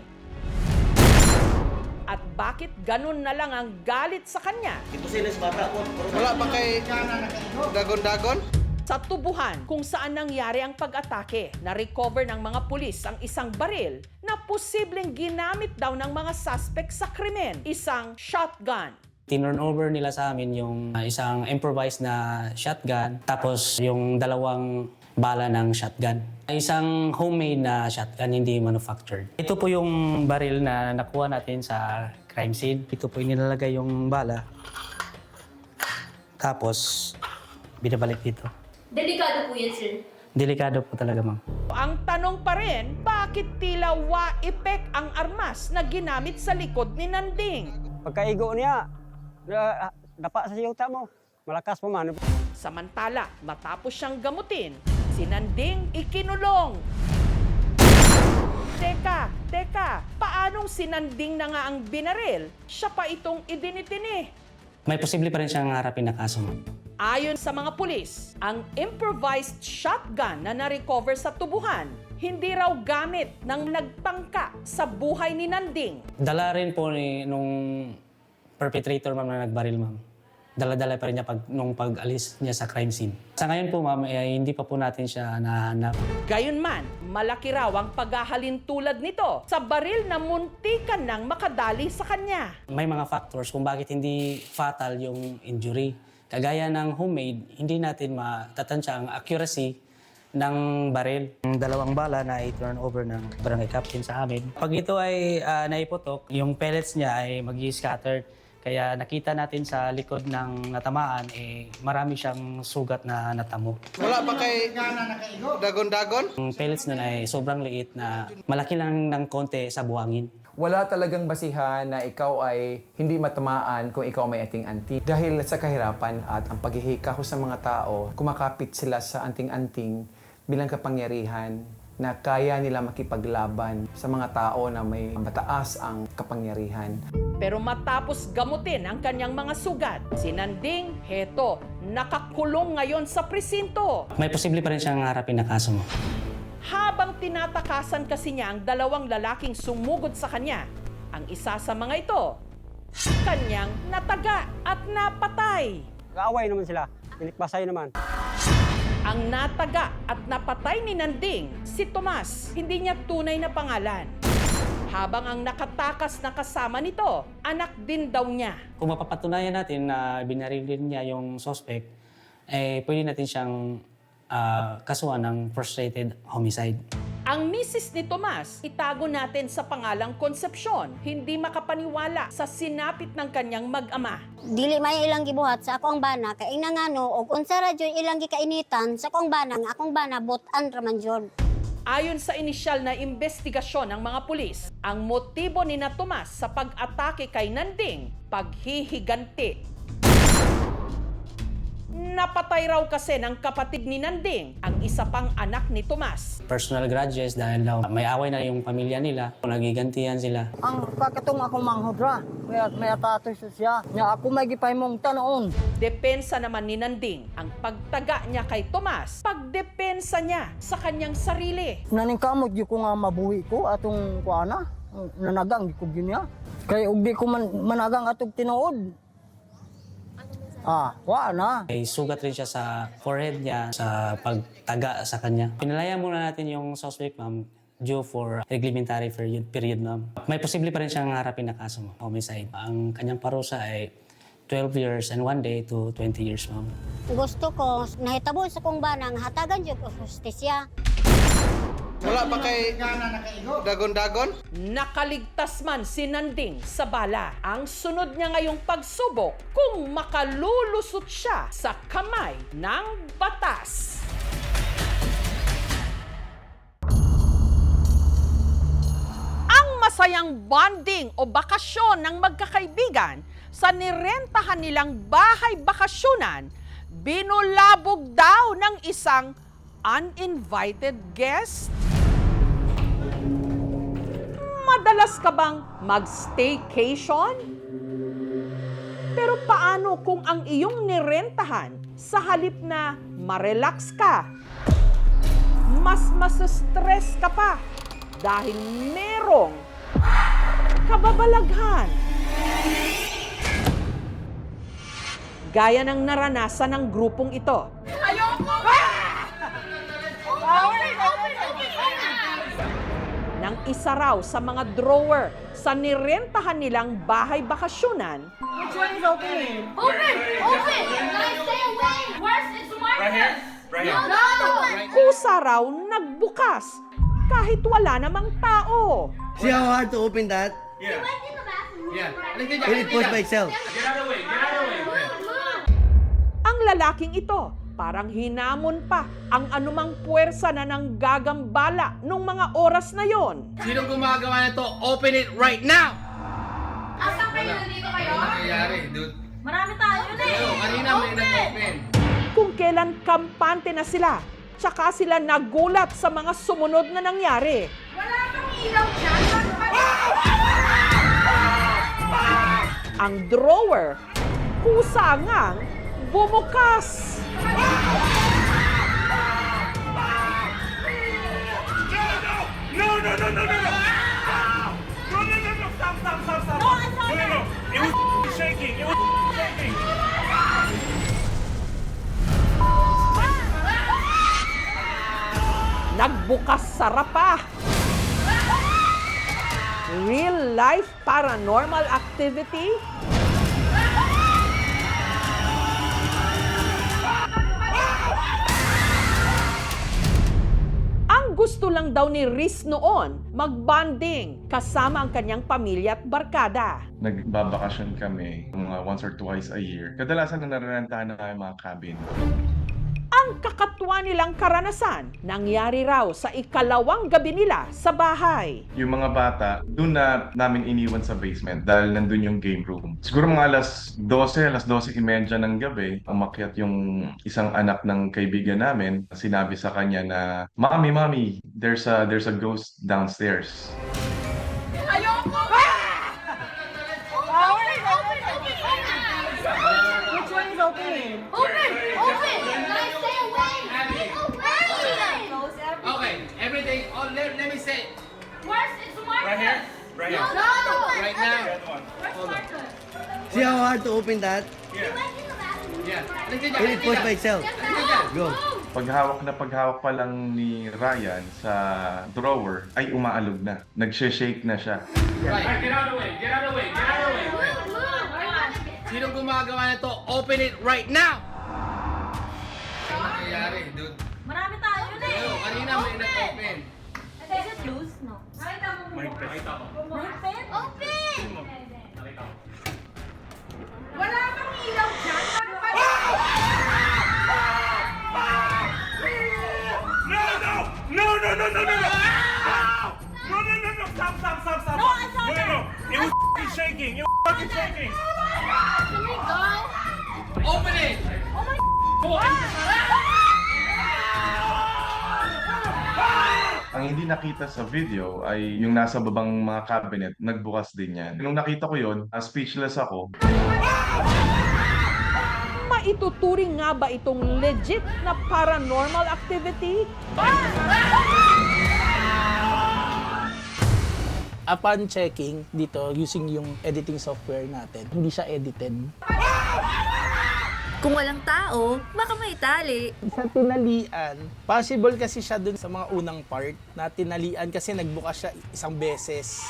S1: At bakit ganun na lang ang galit sa kanya?
S7: Wala pa kay dagon-dagon?
S1: Sa tubuhan kung saan nangyari ang pag-atake, na-recover ng mga pulis ang isang baril na posibleng ginamit daw ng mga suspect sa krimen, isang shotgun.
S25: Tinurn over nila sa amin yung isang improvised na shotgun, tapos yung 2 bala ng shotgun. Isang homemade na shotgun, hindi manufactured. Ito po yung baril na nakuha natin sa crime scene. Ito po yung nilalagay yung bala. Tapos, binabalik dito.
S12: Delikado po yan, sir.
S25: Delikado po talaga, ma'am.
S1: Ang tanong pa rin, bakit tila wa-epek ang armas na ginamit sa likod ni Nanding?
S2: Pagkaigo niya, dapa sa yuta mo, malakas po man.
S1: Samantala, matapos siyang gamutin, si Nanding ikinulong. Teka, paanong sinanding na nga ang binaril? Siya pa itong idinitini.
S25: May posible pa rin siyang harapin na kaso, ma'am.
S1: Ayon sa mga pulis, ang improvised shotgun na na-recover sa tubuhan, hindi raw gamit ng nagtangka sa buhay ni Nanding.
S25: Dala rin po nung perpetrator, ma'am, na nagbaril, ma'am. Dala-dala pa rin niya nung pag-alis niya sa crime scene. Sa ngayon po, ma'am, hindi pa po natin siya nahanap.
S1: Gayunman, malaki raw ang paghahalin tulad nito sa baril na muntikan nang makadali sa kanya.
S25: May mga factors kung bakit hindi fatal yung injury. Kagaya ng homemade, hindi natin matatansya ang accuracy ng baril. Ang dalawang bala na i-turn over ng barangay captain sa amin. Pag ito ay naiputok, yung pellets niya ay mag-i-scattered. Kaya nakita natin sa likod ng natamaan, marami siyang sugat na natamo.
S7: Wala pa kay dagon-dagon?
S25: Ang pellets nun ay sobrang liit na malaki lang ng konti sa buhangin.
S6: Wala talagang basihan na ikaw ay hindi matamaan kung ikaw may anting-anting. Dahil sa kahirapan at ang paghihika ko sa mga tao, kumakapit sila sa anting-anting bilang kapangyarihan na kaya nila makipaglaban sa mga tao na may mataas ang kapangyarihan.
S1: Pero matapos gamutin ang kanyang mga sugat, si Nanding, heto, nakakulong ngayon sa presinto.
S25: May posible pa rin siyang harapin na kaso, mo.
S1: Habang tinatakasan kasi niya ang dalawang lalaking sumugod sa kanya, ang isa sa mga ito, kanyang nataga at napatay.
S15: Kaaway naman sila, pinikpasay naman.
S1: Ang nataga at napatay ni Nanding, si Tomas, hindi niya tunay na pangalan. Habang ang nakatakas na kasama nito, anak din daw niya.
S25: Kung mapapatunayan natin na binaril din niya yung suspect, pwede natin siyang kasuhan ng frustrated homicide.
S1: Ang misis ni Tomas, itago natin sa pangalang Concepcion, hindi makapaniwala sa sinapit ng kanyang mag-ama.
S17: Dili may ilang gibuhat sa akong bana, kay nangano, og unsa ra jud ilang gikainitan sa akong bana, nga akong bana butan raman jud.
S1: Ayon sa inisyal na investigasyon ng mga pulis, ang motibo ni na Tomas sa pag-atake kay Nanding, paghihiganti. Napatay raw kasi ng kapatid ni Nanding, ang isa pang anak ni Tomas.
S25: Personal grudges dahil daw may away na yung pamilya nila, nagigantihan sila.
S2: Ang pagkatong akong manghudra, may atatoy siya. Nga ako may gipahimong tanoon.
S1: Depensa naman ni Nanding, ang pagtaga niya kay Tomas, pagdepensa niya sa kanyang sarili.
S2: Naningkamot di ko nga mabuhi ko atong kuana, nanagang di ko ginya. Kaya ug di ko managang atong tinuod. Wala na.
S25: May sugat rin siya sa forehead niya sa pagtaga sa kanya. Pinalaya muna natin yung suspect, ma'am, due for reglementary period, ma'am. May posible pa rin siyang harapin na kaso, ma'am, homicide. Ang kanyang parusa ay 12 years and 1 day to 20 years, ma'am.
S17: Gusto ko, nahitabo sa kong bana, nga hatagan jud og justisya.
S7: Wala pa kay dagon-dagon?
S1: Nakaligtas man si Nanding sa bala. Ang sunod niya ngayong pagsubok kung makalulusot siya sa kamay ng batas. Ang masayang bonding o bakasyon ng magkakaibigan sa nirentahan nilang bahay-bakasyonan, binulabog daw ng isang uninvited guest? Madalas ka bang mag-staycation? Pero paano kung ang iyong nirentahan sa halip na ma-relax ka, mas stress ka pa dahil merong kababalaghan? Gaya ng naranasan ng grupong ito.
S12: Ayoko!
S1: Nang isa raw sa mga drawer sa nirentahan nilang bahay-bakasyonan,
S12: Which one is open? Open! Open! Guys, stay away! Where's it's Marcus? Right here? Right here. No!
S1: kusa raw nagbukas kahit wala namang tao.
S19: See how hard to open that?
S12: Yeah. He went in the bathroom.
S19: Yeah. Will it push by itself?
S12: Get out of the way! Get out of the way!
S1: Ang lalaking ito, parang hinamon pa ang anumang puwersa na nanggagambala nung mga oras na yon.
S19: Sinong gumagawa nito? Open it right now!
S12: Asan kayo? Nandito kayo?
S19: Ano nangyayari, dude?
S12: Marami tayo na eh!
S19: Kanina may nag-open.
S1: Kung kailan kampante na sila, tsaka sila nagulat sa mga sumunod na nangyari.
S12: Wala kang ilaw dyan?
S1: Ang drawer, kusangang bumukas. Nagbukas sarapa. Real life paranormal activity? Ang gusto lang daw ni Riz noon, mag-bonding kasama ang kanyang pamilya at barkada.
S9: Nagbabakasyon kami mga once or twice a year. Kadalasan na nararentahan na mga cabin.
S1: Ang kakatwa nilang karanasan, nangyari raw sa ikalawang gabi nila sa bahay.
S9: Yung mga bata, doon na namin iniwan sa basement dahil nandun yung game room. Siguro mga alas 12:30 ng gabi, umakyat yung isang anak ng kaibigan namin. Sinabi sa kanya na, Mami, there's a ghost downstairs.
S12: Ayoko!
S23: Which one is open?
S12: Open! Open! Guys, stay away!
S19: Okay, everything. Oh, let me say.
S12: Where's it's Marcus?
S19: Right here? Right here.
S12: No!
S19: Right now.
S12: Where's
S19: Hold on.
S12: Marcus?
S7: See how hard to open that?
S19: Yeah.
S7: Will it push by itself? Go.
S9: Paghawak pa lang ni Ryan sa drawer, ay umaalog na. Nag-shake na siya.
S19: Right, get out of the way. Get out of the way. Get out of the way. Sinong gumagawa nito? Open it right now! Ano nangyayari, dude?
S12: Marami tayo na eh.
S19: Kanina may nag-open.
S12: Is it loose? No. Nakita mo.
S19: Nakita ko.
S12: Open? Open!
S19: Nakita ko.
S12: Wala kang ilaw dyan?
S19: Stop! It was shaking. It was shaking.
S12: Can we go?
S19: Open it!
S12: Oh my
S9: Ang hindi nakita sa video ay yung nasa babang mga cabinet, nagbukas din yan. Nung nakita ko yun, speechless ako.
S1: Maituturing nga ba itong legit na paranormal activity?
S10: Upon checking dito, using yung editing software natin, hindi siya edited.
S20: Kung walang tao, baka may tali.
S10: Sa tinalian, possible kasi siya dun sa mga unang part na tinalian kasi nagbukas siya isang beses.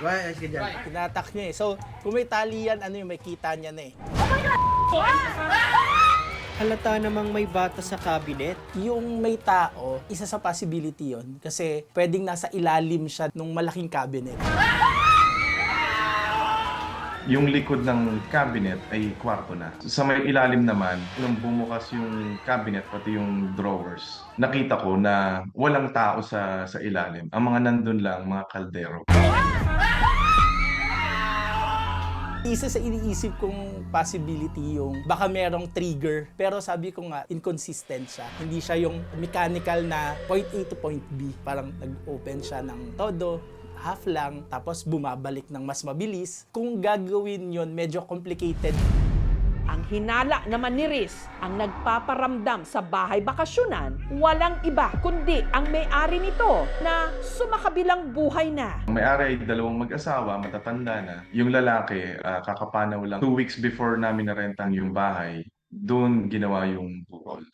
S7: Right, ayos ka dyan.
S10: Tinatak niya eh. So, kung may tali yan, may kita niya na eh.
S15: Halata namang may bata sa cabinet.
S10: Yung may tao, isa sa possibility yon kasi pwedeng nasa ilalim siya nung malaking cabinet.
S9: Yung likod ng cabinet ay kwarto na. Sa may ilalim naman, nung bumukas yung cabinet, pati yung drawers, nakita ko na walang tao sa ilalim. Ang mga nandun lang, mga kaldero.
S10: Isa sa iniisip kong possibility yung baka merong trigger. Pero sabi ko nga, inconsistent siya. Hindi siya yung mechanical na point A to point B. Parang nag-open siya ng todo, half lang, tapos bumabalik ng mas mabilis. Kung gagawin yon medyo complicated.
S1: Ang hinala naman ni Riz, ang nagpaparamdam sa bahay bakasyonan, walang iba kundi ang may-ari nito na sumakabilang buhay na.
S9: Ang may-ari ay dalawang mag-asawa, matatanda na. Yung lalaki, kakapanaw lang 2 weeks before namin narentahan yung bahay, doon ginawa yung bukol.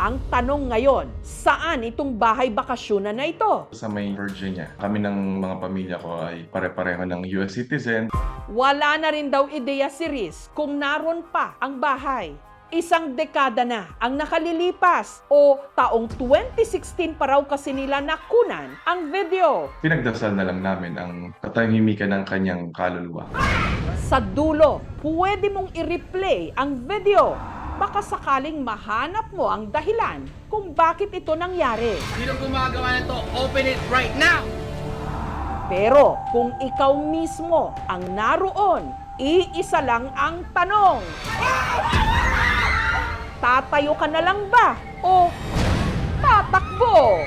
S1: Ang tanong ngayon, saan itong bahay bakasyonan na ito?
S9: Sa may Virginia. Kami ng mga pamilya ko ay pare-pareho ng US citizen.
S1: Wala na rin daw ideya si Riz kung naroon pa ang bahay. 1 dekada na ang nakalilipas o taong 2016 pa raw kasi nila nakunan ang video.
S9: Pinagdasal na lang namin ang katahimikan ng kanyang kaluluwa.
S1: Sa dulo, pwede mong i-replay ang video. Baka sakaling mahanap mo ang dahilan kung bakit ito nangyari.
S19: Sino gumagawa nito? Open it right now!
S1: Pero kung ikaw mismo ang naroon, iisa lang ang tanong. Tatayo ka na lang ba o tatakbo?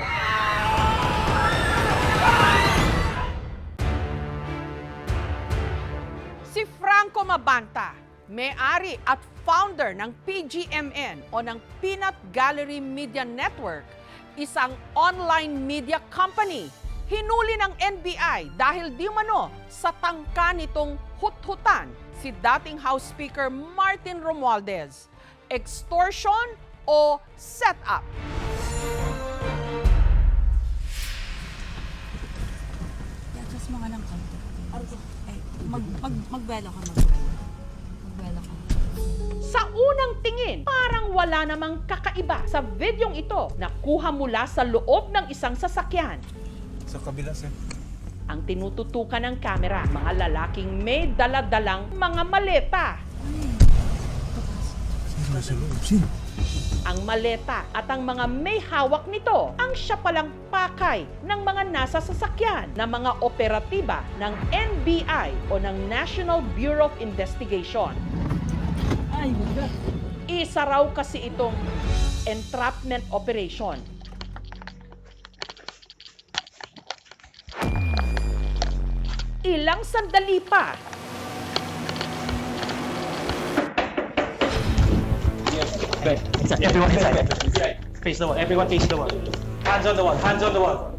S1: Franco Mabanta, may-ari at founder ng PGMN o ng Peanut Gallery Media Network, isang online media company. Hinuli ng NBI dahil di umano sa tangka nitong hut-hutan si dating House Speaker Martin Romualdez. Extortion o setup?
S13: I-adjust mo nga ng konti. Ay, magbelo ka.
S1: Sa unang tingin, parang wala namang kakaiba sa videong ito na kuha mula sa loob ng isang sasakyan.
S8: Sa kabila, sir.
S1: Ang tinututukan ng kamera, mga lalaking may daladalang mga maleta. Ang maleta at ang mga may hawak nito ang siya palang pakay ng mga nasa sasakyan na mga operatiba ng NBI o ng National Bureau of Investigation. Isa raw kasi itong entrapment operation. Ilang sandali pa,
S8: Everyone inside. Face the wall. Everyone face the wall. Hands on the wall. Hands on the wall.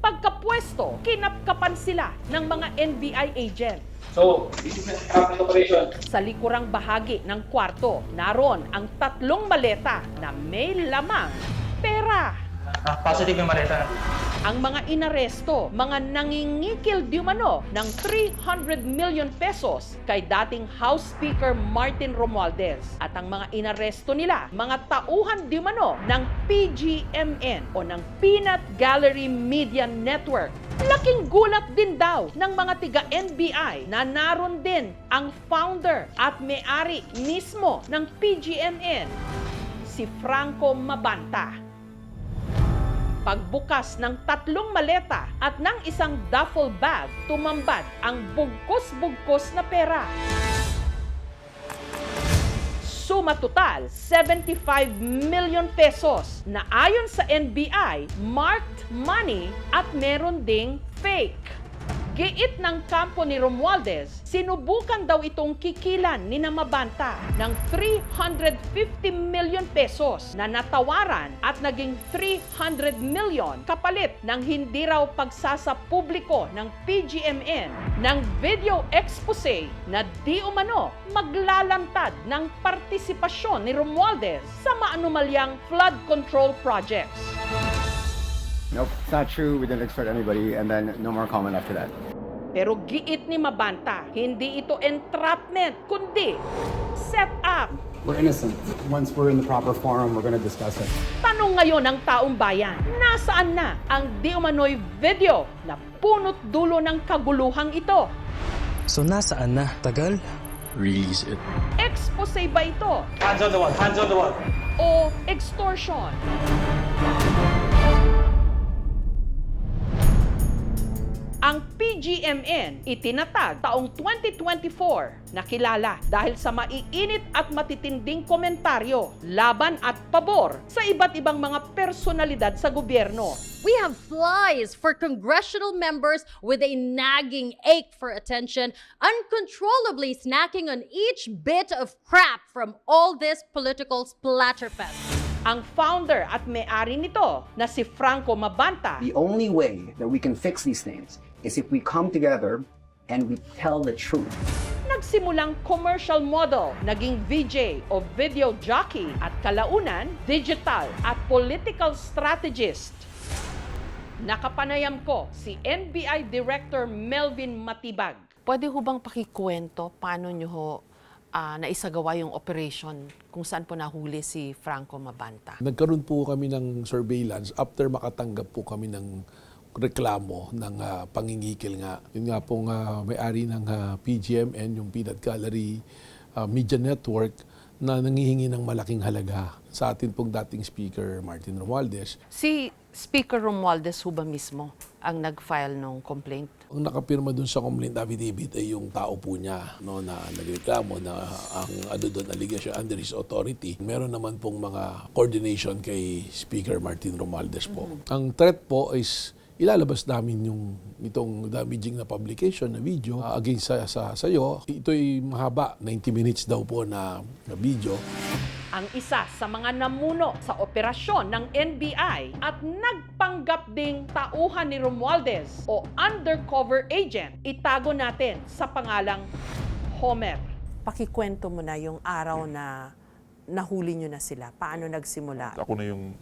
S1: pagkapwesto, kinapkapan sila ng mga NBI agent.
S8: So, this is an entrapment operation.
S1: Sa likurang bahagi ng kwarto, naroon ang 3 maleta na may lamang pera.
S8: Positive yung maleta.
S1: Ang mga inaresto, mga nangingikil diumano ng 300 million pesos kay dating House Speaker Martin Romualdez. At ang mga inaresto nila, mga tauhan diumano ng PGMN o ng Peanut Gallery Media Network. Laking gulat din daw ng mga tiga-NBI na naroon din ang founder at may-ari mismo ng PGMN, si Franco Mabanta. Pagbukas ng 3 maleta at ng isang duffel bag, tumambad ang bugkos-bugkos na pera. Suma total, 75 million pesos na ayon sa NBI, marked money at meron ding fake. Giit ng kampo ni Romualdez, sinubukan daw itong kikilan ni Mabanta ng 350 million pesos na natawaran at naging 300 million kapalit ng hindi raw pagsasapubliko ng PGMN ng video expose na di umano maglalantad ng partisipasyon ni Romualdez sa maanumalyang flood control projects.
S14: Nope, it's not true. We didn't extort anybody, and then no more comment after that.
S1: Pero giit ni Mabanta, hindi ito entrapment, kundi set up.
S14: We're innocent. Once we're in the proper forum, we're gonna discuss it.
S1: Tanong ngayon ng taong bayan, nasaan na ang di umano'y video na punot dulo ng kaguluhang ito?
S8: So, nasaan na? Tagal? Release it.
S1: Expose ba ito?
S8: Hands on the wall. Hands on the wall.
S1: O extortion? Ang PGMN itinatag taong 2024 na kilala dahil sa maiinit at matitinding komentaryo laban at pabor sa iba't ibang mga personalidad sa gobyerno.
S18: We have flies for congressional members with a nagging ache for attention, uncontrollably snacking on each bit of crap from all this political splatterfest.
S1: Ang founder at may-ari nito na si Franco Mabanta.
S21: The only way that we can fix these things is if we come together and we tell the truth.
S1: Nagsimulang commercial model, naging VJ o video jockey at kalaunan, digital at political strategist. Nakapanayam ko si NBI Director Melvin Matibag.
S22: Pwede ho bang pakikwento paano nyo ho naisagawa yung operation kung saan po nahuli si Franco Mabanta?
S8: Nagkaroon po kami ng surveillance after makatanggap po kami ng reklamo ng pangingikil nga. Yun nga pong may-ari ng PGMN, yung Peanut Gallery Media Network, na nangihingi ng malaking halaga sa atin pong dating Speaker Martin Romualdez.
S22: Si Speaker Romualdez ho ba mismo ang nag-file ng complaint?
S8: Ang nakapirma dun sa complaint affidavit ay yung tao po niya, no, na nagreklamo na ang doon allegation under his authority. Meron naman pong mga coordination kay Speaker Martin Romualdez po. Ang threat po is ilalabas namin itong damaging na publication na video against sa sayo. Ito'y mahaba, 90 minutes daw po na video.
S1: Ang isa sa mga namuno sa operasyon ng NBI at nagpanggap ding tauhan ni Romualdez o undercover agent, itago natin sa pangalang Homer.
S22: Pakikwento mo na yung araw na nahuli nyo na sila. Paano nagsimula?
S3: Ako na yung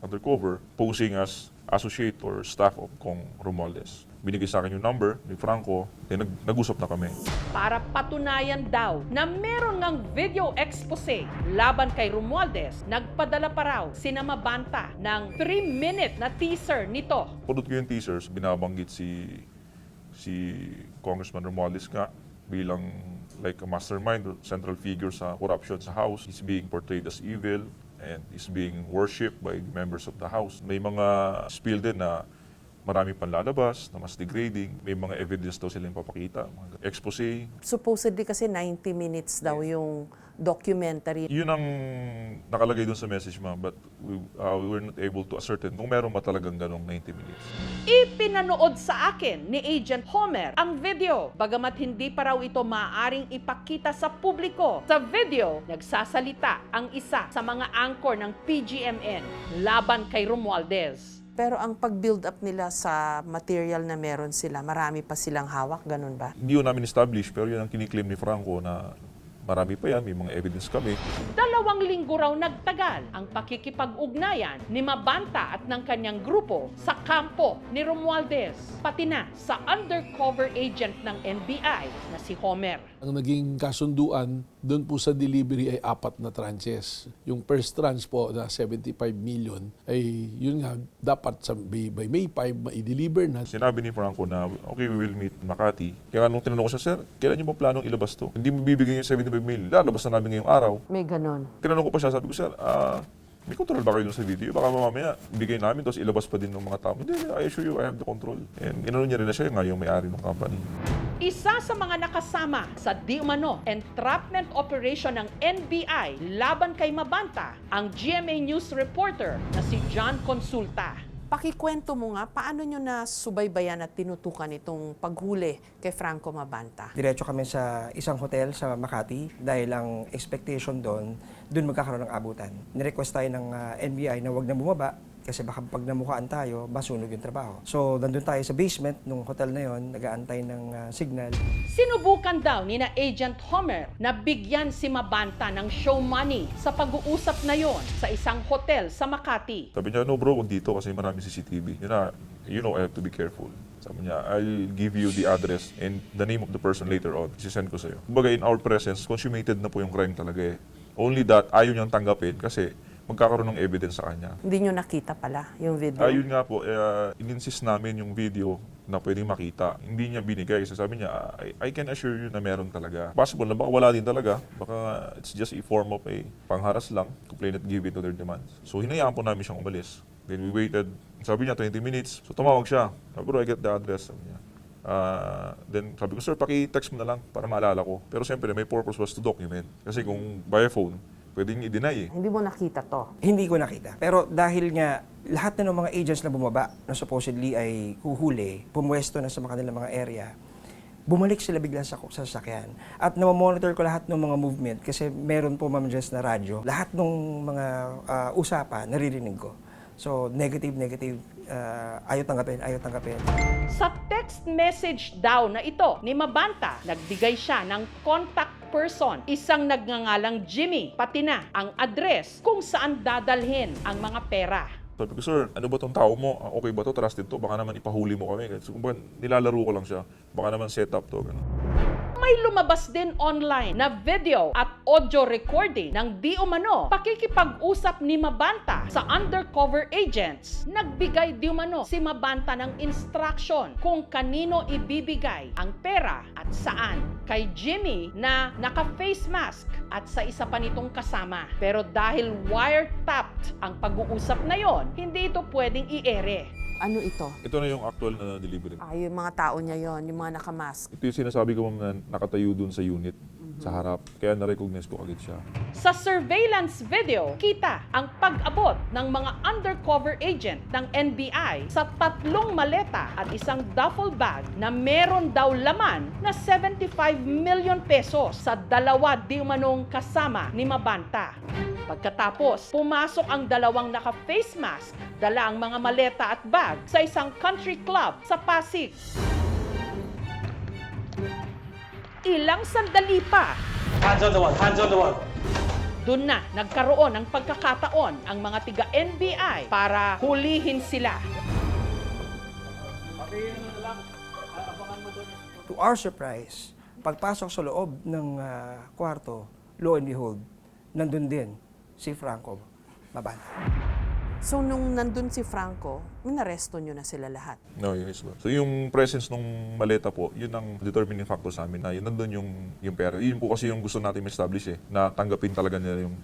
S3: undercover, posing as associate or staff of Kong Romualdez. Binigay sa akin yung number ni Franco, then nag-usap na kami.
S1: Para patunayan daw na meron ngang video expose laban kay Romualdez, nagpadala pa raw sina Mabanta ng 3-minute na teaser nito.
S3: Pudot ko yung teasers, binabanggit si Congressman Romualdez nga bilang like a mastermind or central figure sa corruption sa House. He's being portrayed as evil and is being worshipped by members of the House. May mga spill din na marami pang lalabas, na mas degrading. May mga evidence daw silang papakita, mga expose.
S22: Supposedly kasi 90 minutes daw yung documentary.
S3: Yun ang nakalagay doon sa message, ma'am, but we were not able to ascertain kung meron ba talagang ganong 90 minutes.
S1: Ipinanood sa akin ni Agent Homer ang video, bagamat hindi pa raw ito maaaring ipakita sa publiko. Sa video, nagsasalita ang isa sa mga anchor ng PGMN laban kay Romualdez.
S22: Pero ang pag-build up nila sa material na meron sila, marami pa silang hawak, ganun ba?
S3: Hindi yun namin establish, pero yun ang kiniklaim ni Franco na marami pa yan, may mga evidence kami.
S1: 2 linggo raw nagtagal ang pakikipag-ugnayan ni Mabanta at ng kanyang grupo sa kampo ni Romualdez, pati na sa undercover agent ng NBI na si Homer.
S8: Ang naging kasunduan doon po sa delivery ay 4 na tranches. Yung first tranche po na 75 million ay yun nga dapat by May 5 ma-deliver na.
S3: Sinabi ni Franco na okay, we will meet Makati. Kaya nung tinanong ko siya, sir, kailan niyo mo planong ilabas to? Hindi mo bibigyan yung 75 million, lalabas na namin ngayong araw.
S22: May ganon.
S3: Tinanong ko pa siya, sabi ko, sir, may control ba kayo dun sa video? Baka mamaya, ibigay namin, tapos ilabas pa din ng mga tao. Hindi, I assure you, I have the control. And inano niya rin na siya nga yung may-ari ng company.
S1: Isa sa mga nakasama sa di umano entrapment operation ng NBI laban kay Mabanta, ang GMA News reporter na si John Consulta.
S22: Pakikwento mo nga, paano nyo na subaybayan at tinutukan itong paghuli kay Franco Mabanta?
S4: Diretso kami sa isang hotel sa Makati dahil ang expectation doon magkakaroon ng abutan. Nirequest tayo ng NBI na wag na bumaba kasi baka pag namukaan tayo, masunog yung trabaho. So, nandun tayo sa basement ng hotel na yon, nag-aantay ng signal.
S1: Sinubukan daw ni na Agent Homer na bigyan si Mabanta ng show money sa pag-uusap na yon sa isang hotel sa Makati.
S3: Sabi niya, no bro, kung dito kasi maraming CCTV. You know, I have to be careful. Sabi niya, I'll give you the address and the name of the person later on. Sisend ko sa'yo. Kumbaga, in our presence, consummated na po yung crime talaga eh. Only that, ayaw niyang tanggapin kasi magkakaroon ng evidence sa kanya.
S22: Hindi nyo nakita pala yung video?
S3: Ayun nga po, in-insist namin yung video na pwedeng makita. Hindi niya binigay. Sabi niya, I can assure you na meron talaga. Possible na baka wala din talaga. Baka it's just a form of a pangharas lang. Complainant give it to their demands. So hinayaan po namin siyang umalis. Then we waited. Sabi niya 20 minutes. So tumawag siya. Sabi bro, I get the address. Sabi niya. Then sabi ko, sir, paki-text mo na lang para maalala ko. Pero siyempre, my purpose was to document. Kasi kung by phone, pwedeng i-deny eh.
S22: Hindi mo nakita to?
S4: Hindi ko nakita. Pero dahil nga lahat na ng mga agents na bumaba na supposedly ay huhuli, pumwesto na sa kanilang mga area, bumalik sila bigla sa sasakyan. At namamonitor ko lahat ng mga movement kasi meron po Ma'am Jess na radyo. Lahat ng mga usapan, naririnig ko. So, negative, ayaw tanggapin.
S1: Sa text message daw na ito ni Mabanta, nagbigay siya ng contact person, isang nagngangalang Jimmy, pati na ang address kung saan dadalhin ang mga pera.
S3: Sabi ko, sir, ano ba tong tao mo? Okay ba to? Trusted to? Baka naman ipahuli mo kami. So, kumbaga, nilalaro ko lang siya. Baka naman set up to. Ganun.
S1: May lumabas din online na video at audio recording ng di umano pakikipag-usap ni Mabanta sa undercover agents. Nagbigay di umano si Mabanta ng instruction kung kanino ibibigay ang pera at saan. Kay Jimmy na naka-face mask at sa isa pa nitong kasama. Pero dahil wiretapped ang pag-uusap na yon, hindi ito pwedeng i-ere.
S22: Ano ito?
S3: Ito na yung actual na delivery.
S22: Yung mga tao niya yon, yung mga nakamask.
S3: Ito yung sinasabi ko na nakatayo dun sa unit. sa harap. Kaya na-recognize ko agad siya.
S1: Sa surveillance video, kita ang pag-abot ng mga undercover agent ng NBI sa 3 maleta at isang duffel bag na meron daw laman na 75 million pesos sa 2 di umanong kasama ni Mabanta. Pagkatapos, pumasok ang 2 naka-face mask, dala ang mga maleta at bag sa isang country club sa Pasig. Ilang sandali pa,
S19: Hands on the wall, hands on the wall.
S1: doon na nagkaroon ng pagkakataon ang mga tiga-NBI para hulihin sila.
S4: To our surprise, pagpasok sa loob ng kwarto, lo and behold, nandun din si Franco Mabanta.
S22: So nung nandun si Franco, minaresto nyo na sila lahat?
S3: No, yes. So yung presence ng maleta po, yun ang determining factor sa amin na yun nandun yung pera. Yun po kasi yung gusto natin ma-establish na tanggapin talaga nila yung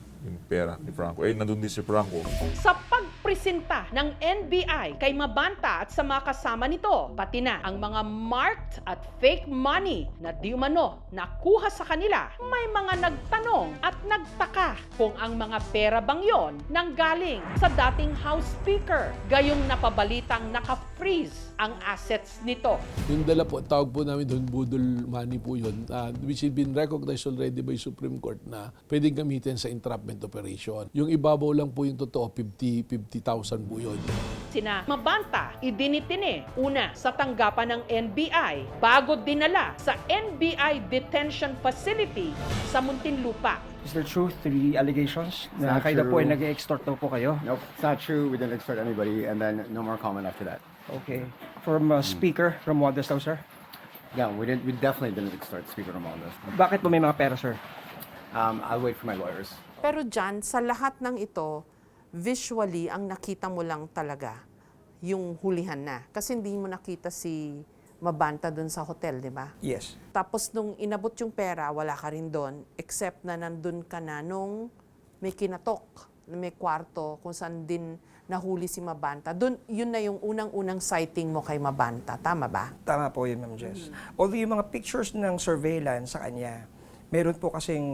S3: pera ni Franco. Nandun din si Franco.
S1: Sa pagpresenta ng NBI kay Mabanta at sa mga kasama nito, pati na ang mga marked at fake money na di umano nakuha sa kanila, may mga nagtanong at nagtaka kung ang mga pera bang yon nanggaling sa dating House Speaker, gayong napabalitang naka-freeze ang assets nito.
S8: Yung dala po, tawag po namin doon, budol money po yun, which has been recognized already by Supreme Court na pwedeng gamitin sa entrapment operation. Yung ibabaw lang po yung totoo, 50,000 po yun.
S1: Sina Mabanta, idinitine una sa tanggapan ng NBI bago dinala sa NBI Detention Facility sa Muntinlupa.
S4: Is there truth to the allegations na
S14: Not
S4: kayo po ay
S14: true.
S4: nag-extort daw po kayo?
S14: Nope, it's not true. We didn't extort anybody, and then no more comment after that.
S4: Okay. From Speaker Romualdez daw, sir?
S14: Yeah, we definitely didn't extort Speaker Romualdez.
S4: Bakit po may mga pera, sir?
S14: I'll wait for my lawyers.
S22: Pero dyan, sa lahat ng ito, visually, ang nakita mo lang talaga yung hulihan na. Kasi hindi mo nakita si Mabanta dun sa hotel, di ba?
S4: Yes.
S22: Tapos nung inabot yung pera, wala ka rin doon, except na nandun ka na nung may kinatok, may kwarto kung saan din nahuli si Mabanta. Doon, yun na yung unang-unang sighting mo kay Mabanta. Tama ba?
S4: Tama po yun, Ma'am Jess. Although yung mga pictures ng surveillance sa kanya, meron po kasing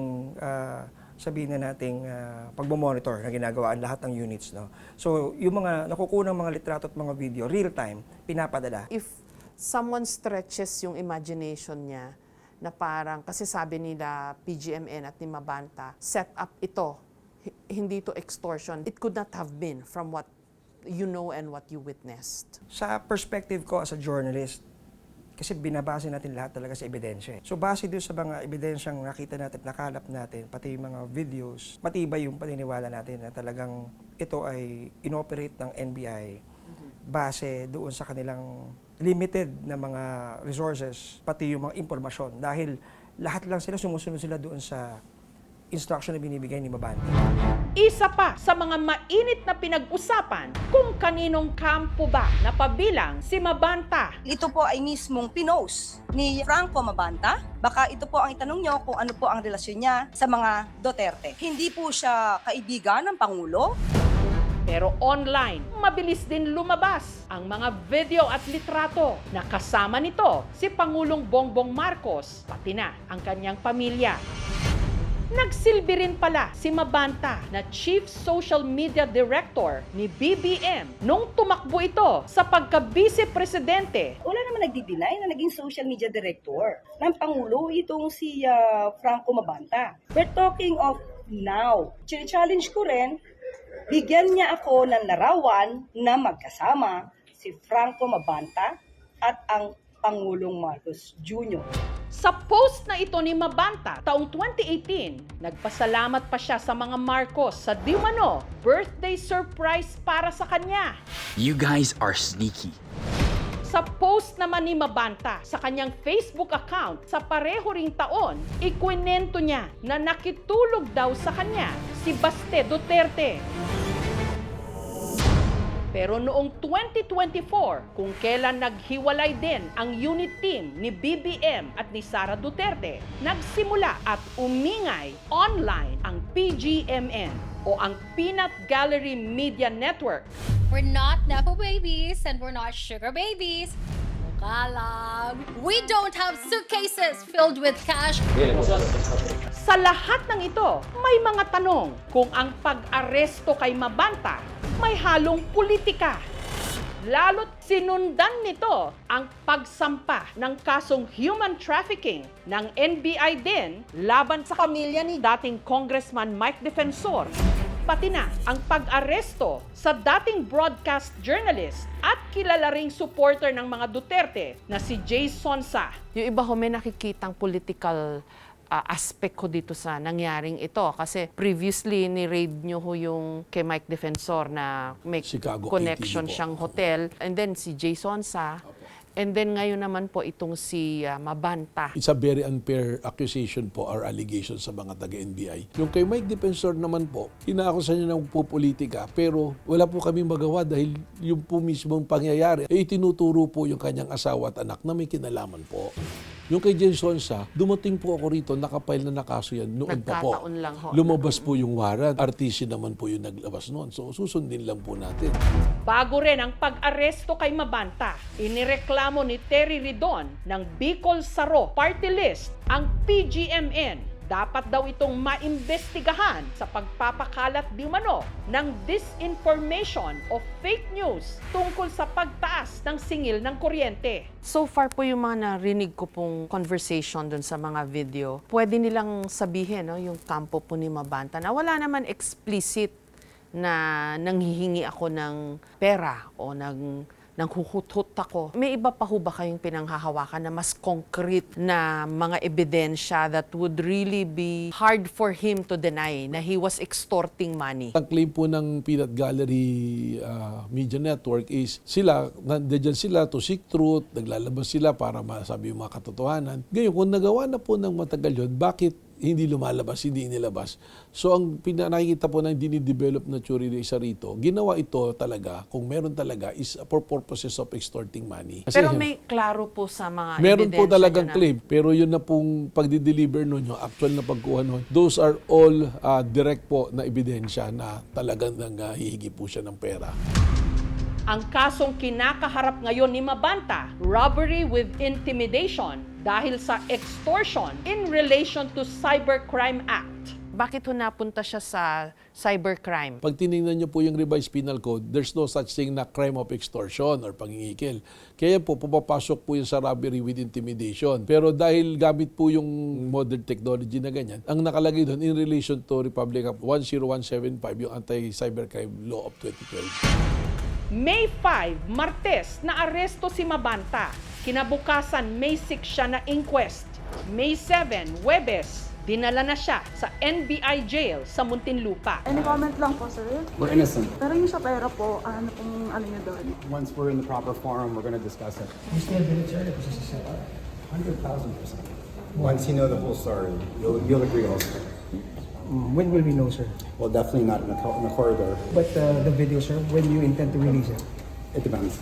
S4: sabihin na nating pagmamonitor na ginagawa ang lahat ng units. No? So yung mga nakukunang mga litrato at mga video, real time, pinapadala.
S22: If someone stretches yung imagination niya na parang, kasi sabi nila PGMN at ni Mabanta, set up ito, hindi to extortion. It could not have been from what you know and what you witnessed.
S4: Sa perspective ko as a journalist, kasi binabase natin lahat talaga sa ebidensya. So base doon sa mga ebidensyang nakita natin, nakalap natin, pati yung mga videos, matibay yung paniniwala natin na talagang ito ay inoperate ng NBI base doon sa kanilang limited na mga resources, pati yung mga impormasyon. Dahil lahat lang sila, sumusunod sila doon sa instruction na binibigay ni Mabanta.
S1: Isa pa sa mga mainit na pinag-usapan kung kaninong kampo ba napabilang si Mabanta.
S5: Ito po ay mismong pinost ni Franco Mabanta. Baka ito po ang itanong nyo kung ano po ang relasyon niya sa mga Duterte. Hindi po siya kaibigan ng Pangulo.
S1: Pero online, mabilis din lumabas ang mga video at litrato na kasama nito si Pangulong Bongbong Marcos, pati na ang kanyang pamilya. Nagsilbi rin pala si Mabanta na Chief Social Media Director ni BBM nung tumakbo ito sa pagka-Vice Presidente.
S5: Wala naman nagdi-deny na naging social media director ng Pangulo itong si Franco Mabanta. We're talking of now. Challenge ko rin, bigyan niya ako ng larawan na magkasama si Franco Mabanta at ang Pangulong Marcos Jr.
S1: Sa post na ito ni Mabanta taong 2018, nagpasalamat pa siya sa mga Marcos sa di umano birthday surprise para sa kanya.
S6: You guys are sneaky.
S1: Sa post naman ni Mabanta sa kanyang Facebook account sa pareho ring taon, ikwinento niya na nakitulog daw sa kanya si Baste Duterte. Pero noong 2024, kung kailan naghiwalay din ang unit team ni BBM at ni Sara Duterte, nagsimula at umingay online ang PGMN o ang Peanut Gallery Media Network.
S12: We're not Nepo babies and we're not sugar babies.
S18: Joke lang. We don't have suitcases filled with cash.
S1: Sa lahat ng ito, may mga tanong kung ang pag-aresto kay Mabanta may halong politika. Lalo't sinundan nito ang pagsampa ng kasong human trafficking ng NBI din laban sa pamilya ni dating Congressman Mike Defensor. Pati na ang pag-aresto sa dating broadcast journalist at kilala ring supporter ng mga Duterte na si Jay Sonsa.
S22: Yung iba ho may nakikitang political aspect ko dito sa nangyaring ito. Kasi previously, ni-raid nyo ho yung kay Mike Defensor na may
S8: Chicago
S22: connection
S8: ATV po.
S22: siyang hotel. And then si Jay Sonsa. And then ngayon naman po itong si Mabanta.
S8: It's a very unfair accusation po or allegation sa mga taga-NBI. Yung kay Mike Defensor naman po, inaakusan niya ng politika pero wala po kami magawa dahil yung po mismong pangyayari ay tinuturo po yung kanyang asawa at anak na may kinalaman po. Yung kay Jay Sonsa, dumating po ako rito, nakapile na nakaso yan noon pa po.
S22: Nagkataon lang ho.
S8: Lumabas po yung warrant. RTC naman po yung naglabas noon. So susundin lang po natin.
S1: Bago rin ang pag-aresto kay Mabanta, inireklamo ni Terry Ridon ng Bicol Saro Party List ang PGMN. Dapat daw itong maimbestigahan sa pagpapakalat di umano ng disinformation o fake news tungkol sa pagtaas ng singil ng kuryente.
S22: So far po yung mga narinig ko pong conversation dun sa mga video, pwede nilang sabihin, no, yung kampo po ni Mabanta na wala naman explicit na nanghihingi ako ng pera o nanghuhut-hut ako. May iba pa ho ba kayong pinanghahawakan na mas concrete na mga ebidensya that would really be hard for him to deny na he was extorting money?
S8: Ang claim po ng Peanut Gallery Media Network is sila, nandiyan sila to seek truth, naglalabas sila para masabi yung mga katotohanan. Ngayon, kung nagawa na po ng matagal yun, bakit hindi lumalabas, hindi inilabas? So ang nakikita po na dinidevelop na theory na isa rito, ginawa ito talaga, kung meron talaga, is for purposes of extorting money. Kasi,
S22: Pero may klaro po sa mga
S8: meron po
S22: ebidensya
S8: talagang
S22: na
S8: claim, pero yun na pong pagdi-deliver nun, yung actual na pagkuha nun, those are all direct po na ebidensya na talagang hihingi po siya ng pera.
S1: Ang kasong kinakaharap ngayon ni Mabanta, robbery with intimidation dahil sa extortion in relation to Cybercrime Act.
S22: Bakit ho napunta siya sa cybercrime?
S8: Pag tinignan niyo po yung revised penal code, there's no such thing na crime of extortion or pangingikil. Kaya po, pupapasok po yung sa robbery with intimidation. Pero dahil gamit po yung modern technology na ganyan, ang nakalagay doon in relation to Republic Act 10175, yung Anti-Cybercrime Law of 2012.
S1: May 5, Martes, na aresto si Mabanta. Kinabukasan, May 6 siya na inquest. May 7, Huwebes, dinala na siya sa NBI jail sa Muntinlupa.
S13: Any comment lang po, sir?
S14: We're innocent.
S13: Pero yung sa pera po, ano pong ano nyo doon?
S14: Once we're in the proper forum, we're going to discuss it. 100,000%. Once you know the whole story, you'll agree also.
S4: When will we know, sir?
S14: Well, definitely not in the corridor.
S4: But the video, sir, when you intend to release it?
S14: It depends.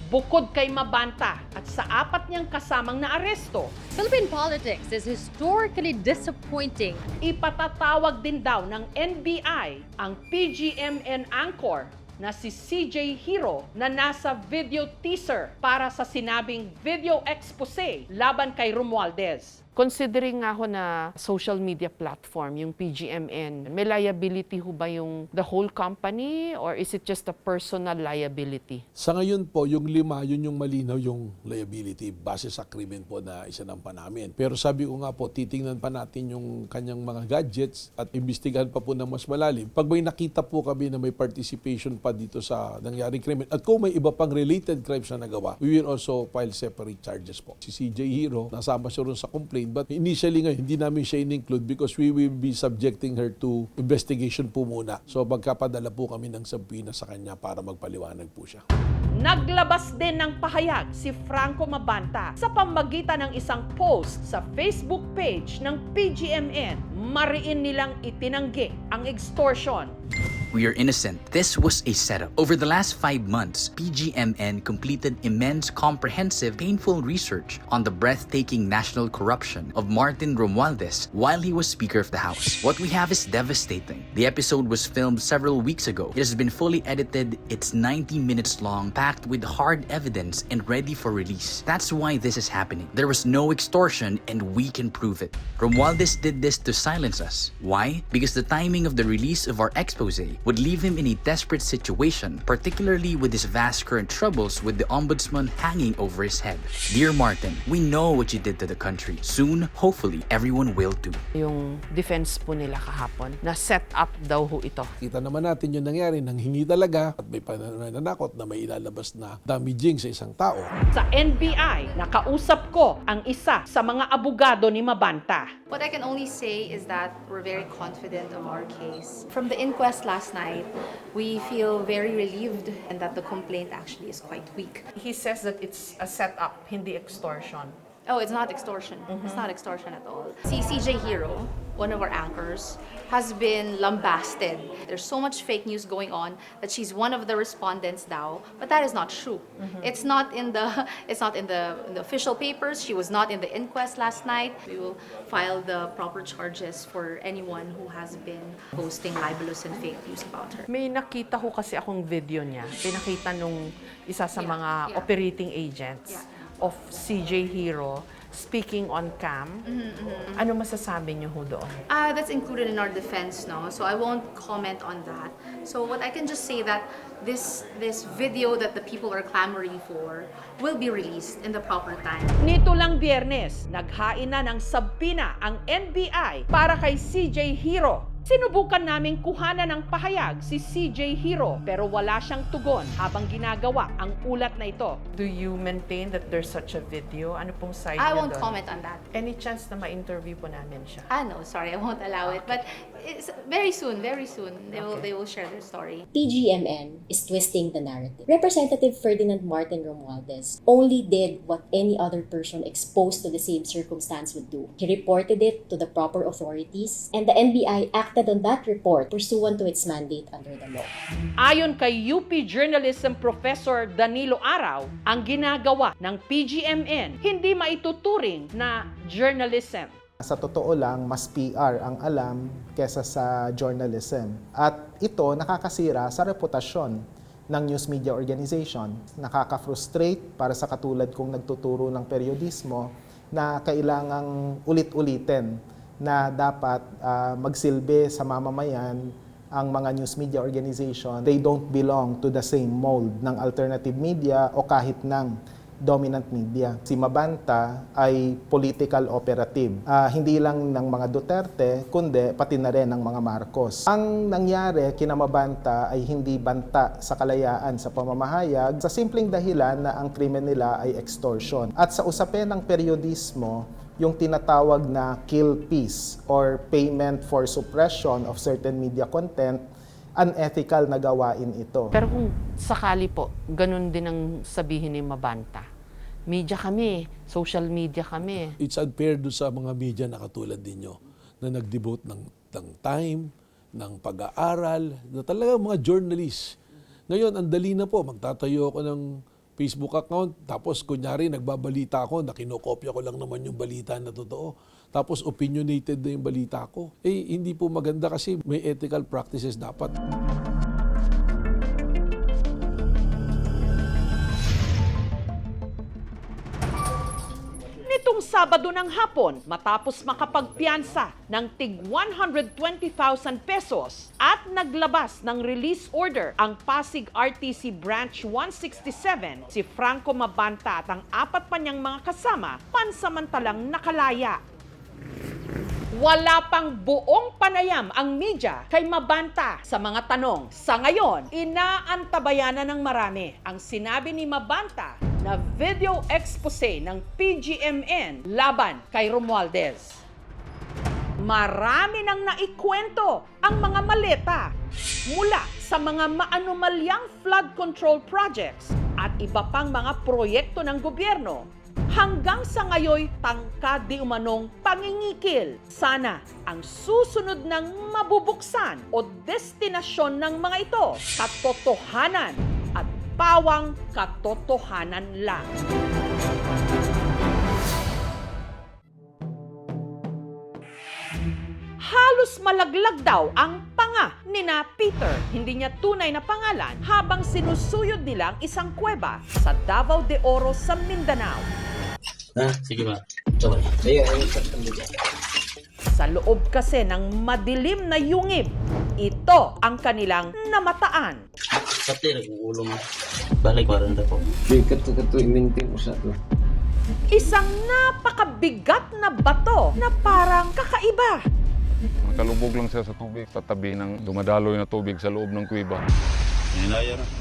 S1: Bukod kay Mabanta at sa 4 niyang kasamang naaresto,
S18: Philippine politics is historically disappointing.
S1: ipatatawag din daw ng NBI ang PGMN anchor na si CJ Hero na nasa video teaser para sa sinabing video expose laban kay Romualdez.
S22: Considering nga ho na social media platform, yung PGMN, may liability ho ba yung the whole company or is it just a personal liability?
S8: Sa ngayon po, yung 5, yun yung malinaw yung liability base sa krimen po na isinampa namin. Pero sabi ko nga po, titingnan pa natin yung kanyang mga gadgets at imbestigahan pa po ng mas malalim. Pag may nakita po kami na may participation pa dito sa nangyaring krimen at kung may iba pang related crimes na nagawa, we will also file separate charges po. Si CJ Hero, nasama siya ron sa complaint. But initially ngayon, hindi namin siya in-include because we will be subjecting her to investigation po muna. So magkapadala po kami ng subpoena sa kanya para magpaliwanag po siya.
S1: Naglabas din ng pahayag si Franco Mabanta sa pamamagitan ng isang post sa Facebook page ng PGMN. Mariin nilang itinanggi ang extortion.
S6: we are innocent. This was a setup. Over the last 5 months, PGMN completed immense, comprehensive, painful research on the breathtaking national corruption of Martin Romualdez while he was Speaker of the House. What we have is devastating. The episode was filmed several weeks ago. It has been fully edited. It's 90 minutes long, packed with hard evidence and ready for release. That's why this is happening. There was no extortion and we can prove it. Romualdez did this to silence us. Why? Because the timing of the release of our expose would leave him in a desperate situation, particularly with his vast current troubles with the ombudsman hanging over his head. Dear Martin, we know what you did to the country. Soon, hopefully, everyone will too.
S22: Yung defense po nila kahapon, na set up daw ho ito.
S8: Kita naman natin yung nangyari, nang hingi talaga at may pananakot na may ilalabas na damaging sa isang tao.
S1: Sa NBI, nakausap ko ang isa sa mga abogado ni Mabanta.
S2: What I can only say is that we're very confident of our case. From the inquest last night, we feel very relieved and that the complaint actually is quite weak.
S22: He says that it's a setup, hindi extortion.
S2: Oh, it's not extortion. It's not extortion at all. Si CJ Hero, one of our anchors, has been lambasted. There's so much fake news going on that she's one of the respondents now, but that is not true. It's not in the official papers. She was not in the inquest last night. We will file the proper charges for anyone who has been posting libelous and fake news about her.
S22: May nakita ko kasi akong video niya. Pinakita nung isa sa mga operating agents of CJ Hero speaking on cam. Ano masasabi niyo ho doon?
S2: That's included in our defense, no? So I won't comment on that. So what I can just say that this video that the people are clamoring for will be released in the proper time.
S1: Nito lang Biyernes, naghain na ng sabina ang NBI para kay CJ Hero. Sinubukan naming kuhanan ng pahayag si CJ Hero pero wala siyang tugon habang ginagawa ang ulat na ito.
S22: Do you maintain that there's such a video? Ano pong side
S2: I
S22: niya
S2: won't
S22: doon?
S2: comment on that.
S22: Any chance na ma-interview po namin siya?
S2: No, sorry, I won't allow it. But it's very soon, they will share their story.
S11: PGMN is twisting the narrative. Representative Ferdinand Martin Romualdez only did what any other person exposed to the same circumstance would do. He reported it to the proper authorities, and the NBI acted on that report pursuant to its mandate under the law.
S1: Ayon kay UP Journalism Professor Danilo Araw, ang ginagawa ng PGMN hindi maituturing na journalism.
S16: Sa totoo lang, mas PR ang alam kesa sa journalism. At ito nakakasira sa reputasyon ng news media organization. Nakaka-frustrate para sa katulad kong nagtuturo ng periodismo na kailangang ulit-ulitin na dapat magsilbi sa mamamayan ang mga news media organization. They don't belong to the same mold ng alternative media o kahit ng dominant media. Si Mabanta ay political operative. Hindi lang ng mga Duterte, kundi pati na rin ng mga Marcos. Ang nangyari kina Mabanta ay hindi banta sa kalayaan sa pamamahayag sa simpleng dahilan na ang krimen nila ay extortion. At sa usapin ng periodismo, yung tinatawag na kill piece or payment for suppression of certain media content, unethical na gawain ito.
S22: Pero kung sakali po, ganun din ang sabihin ni Mabanta. Media kami, social media kami.
S8: It's unfair doon sa mga media na katulad ninyo na nag-devote ng time, ng pag-aaral, na talaga mga journalists. Ngayon, ang dali na po, magtatayo ako ng Facebook account, tapos kunyari nagbabalita ako, na kinokopya ko lang naman yung balita na totoo. Tapos opinionated na yung balita ko. Hindi po maganda kasi may ethical practices dapat.
S1: Nitong Sabado ng hapon, matapos makapagpiyansa ng tig 120,000 pesos at naglabas ng release order ang Pasig RTC Branch 167, si Franco Mabanta at ang 4 pa niyang mga kasama pansamantalang nakalaya. Wala pang buong panayam ang media kay Mabanta sa mga tanong. Sa ngayon, inaantabayan na ng marami ang sinabi ni Mabanta na video expose ng PGMN laban kay Romualdez. Marami nang naikwento ang mga maleta mula sa mga maanumalyang flood control projects at iba pang mga proyekto ng gobyerno hanggang sa ngayoy tangkad di umanong pangingikil. Sana ang susunod ng mabubuksan o destinasyon ng mga ito, katotohanan at pawang katotohanan lang. Halos malaglag daw ang panga ni na Peter, hindi niya tunay na pangalan, habang sinusuyod nilang isang kuweba sa Davao de Oro sa Mindanao.
S17: Sige ba?
S1: Sa loob kasi ng madilim na yungib, ito ang kanilang namataan.
S17: Pati, ulo mo. Balik, 40 po.
S20: Bigat ito, iminti mo sa ito.
S1: Isang napakabigat na bato na parang kakaiba.
S3: Nakalubog lang siya sa tubig, sa tabi ng dumadaloy na tubig sa loob ng kuweba.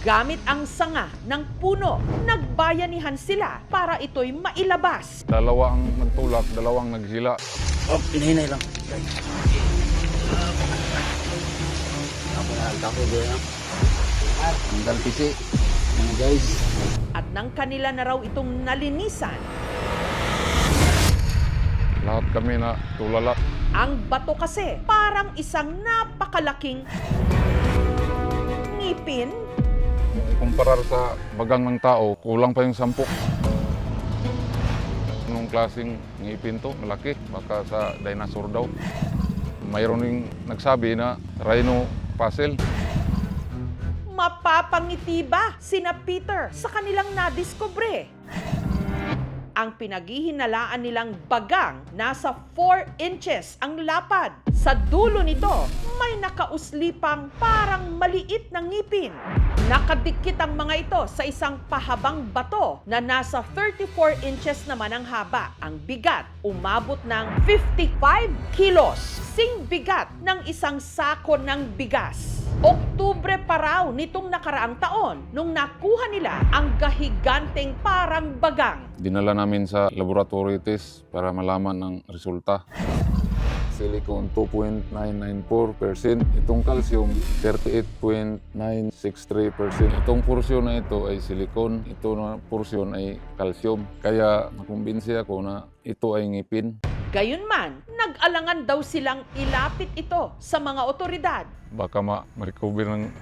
S1: Gamit ang sanga ng puno, nagbayanihan sila para ito'y mailabas.
S3: Dalawa ang nagtulak, dalawang nagsila.
S17: Oh, pinahinay lang.
S20: Hanggang pisi. Guys.
S1: At nang kanila na raw itong nalinisan,
S3: Lahat kami na tulala.
S1: ang bato kasi parang isang napakalaking ngipin.
S3: Kumparar sa bagang ng tao, kulang pa yung 10. Anong klaseng ngipin to? Malaki. Baka sa dinosaur daw. Mayroon yung nagsabi na rhino fossil.
S1: Mapapangiti ba sina Peter sa kanilang nadiskubre? Ang pinaghihinalaan nilang bagang nasa 4 inches ang lapad. Sa dulo nito, may nakauslipang parang maliit na ngipin. Nakadikit ang mga ito sa isang pahabang bato na nasa 34 inches naman ang haba. Ang bigat umabot ng 55 kilos. Sing bigat ng isang sako ng bigas. Oktubre pa raw nitong nakaraang taon nung nakuha nila ang gahiganteng parang bagang.
S3: Dinala namin sa laboratory test para malaman ng resulta. Silicon 2.994%, itong calcium 38.963%. Itong porsyon na ito ay silicon, ito na porsyon ay calcium. Kaya nakumbinsi ako na ito ay ngipin.
S1: Gayunman, nag-alangan daw silang ilapit ito sa mga otoridad.
S3: Baka ma-recover ng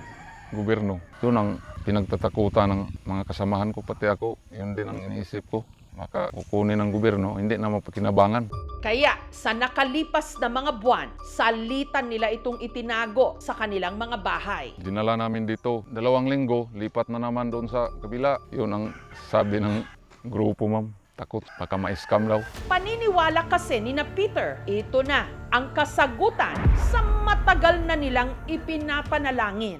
S3: gobyerno. Ito ang pinagtatakutan ng mga kasamahan ko, pati ako. Yun din ang iniisip ko. Maka kukunin ng gobyerno, hindi na mapakinabangan.
S1: Kaya sa nakalipas na mga buwan, salitan nila itong itinago sa kanilang mga bahay.
S3: Dinala namin dito. 2 linggo, lipat na naman doon sa kabila. Yun ang sabi ng grupo, ma'am. Takot, baka ma-scam daw.
S1: Paniniwala kasi ni na Peter, ito na ang kasagutan sa matagal na nilang ipinapanalangin.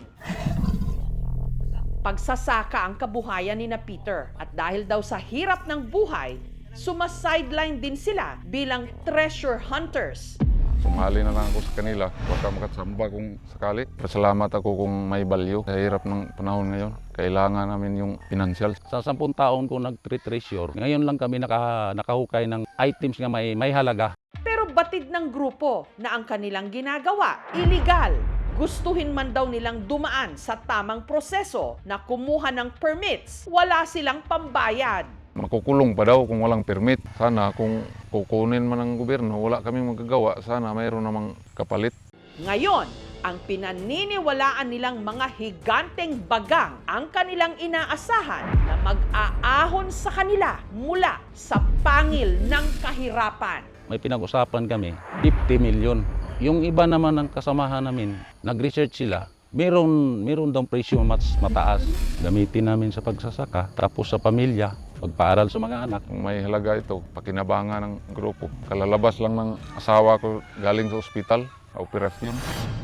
S1: Pagsasaka ang kabuhayan ni na Peter at dahil daw sa hirap ng buhay, sumasideline din sila bilang treasure hunters.
S3: Sumali na lang ako sa kanila, baka makatsamba kung sakali. Pasalamat ako kung may value sa hirap ng panahon ngayon. Kailangan namin yung financial.
S23: Sa 10 taon ko nag-treasure, ngayon lang kami nakahukay ng items nga may halaga.
S1: Pero batid ng grupo na ang kanilang ginagawa, illegal. Gustuhin man daw nilang dumaan sa tamang proseso na kumuha ng permits, wala silang pambayad.
S3: Makukulong pa daw kung walang permit. Sana kung kukunin man ng gobyerno, wala kaming magagawa. Sana mayroon namang kapalit.
S1: Ngayon, ang pinaniniwalaan nilang mga higanteng bagang ang kanilang inaasahan na mag-aahon sa kanila mula sa pangil ng kahirapan.
S23: May pinag-usapan kami, 50 million. Yung iba naman ng kasamahan namin, nag-research sila. Meron daw presyo mas mataas. Gamitin namin sa pagsasaka, tapos sa pamilya, pagpaaral sa mga anak.
S3: Kung may halaga ito, pakinabangan ng grupo. Kalalabas lang ng asawa ko galing sa ospital, sa operasyon.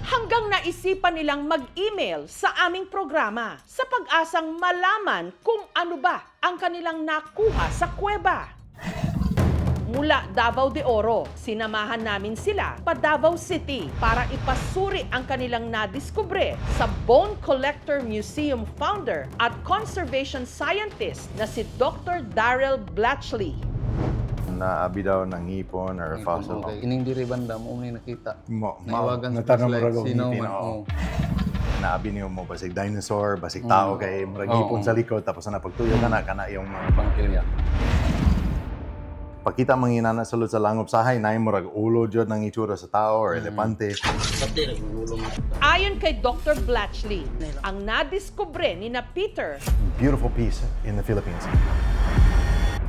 S1: Hanggang naisipan nilang mag-email sa aming programa sa pag-asang malaman kung ano ba ang kanilang nakuha sa kuweba. Mula Davao de Oro, sinamahan namin sila pa Davao City para ipasuri ang kanilang nadiskubre sa Bone Collector Museum founder at conservation scientist na si Dr. Darrell Blatchley.
S24: Naabi daw ng hipon or fossil.
S23: Ining diri banda mo may nakita.
S24: Nawagan sa flashlight, sino man. Naabi niyo mo, basig dinosaur, basig tao kay marag hipon sa likod, tapos na pagtuyo ka na yung mga
S23: pangkilya.
S24: Pakita manginana sulod sa langop sahay na murag ulo jud ng itsura sa tao or elepante.
S1: Ayon kay Dr. Blatchley, ang nadiskubre ni na Peter,
S24: Beautiful piece in the Philippines.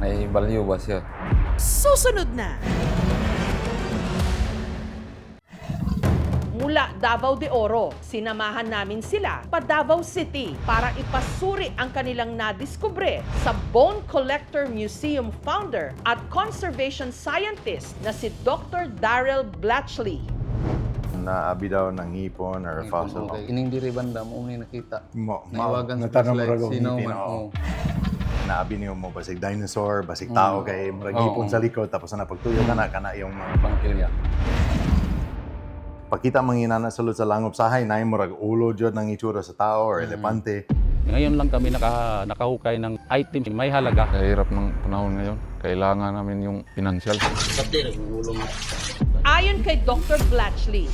S20: May value ba siya?
S1: susunod na. Mula Davao de Oro, sinamahan namin sila pa Davao City para ipasuri ang kanilang nadiskubre sa Bone Collector Museum founder at conservation scientist na si Dr. Darrell Blatchley.
S24: Naabi daw ng hipon or fossil.
S20: Okay. Ining diri banda mo ni nakita.
S24: Naiwagan
S20: sa
S24: natanong
S20: flashlight,
S24: murag og
S20: sino
S24: ngipin,
S20: man,
S24: oo.
S20: oo.
S24: Naabi niyo mo basig dinosaur, basig tao kay murag hipon sa likod tapos na pagtuyo kana yung mga
S20: pangkilya.
S24: Pakita manginana sulod sa langop sahay na murag ulo jud ng itsura sa tao or elepante.
S23: Ngayon lang kami nakahukay ng items may halaga.
S20: Sa hirap ng panahon ngayon, kailangan namin yung financial.
S1: Ayon kay Dr. Blatchley,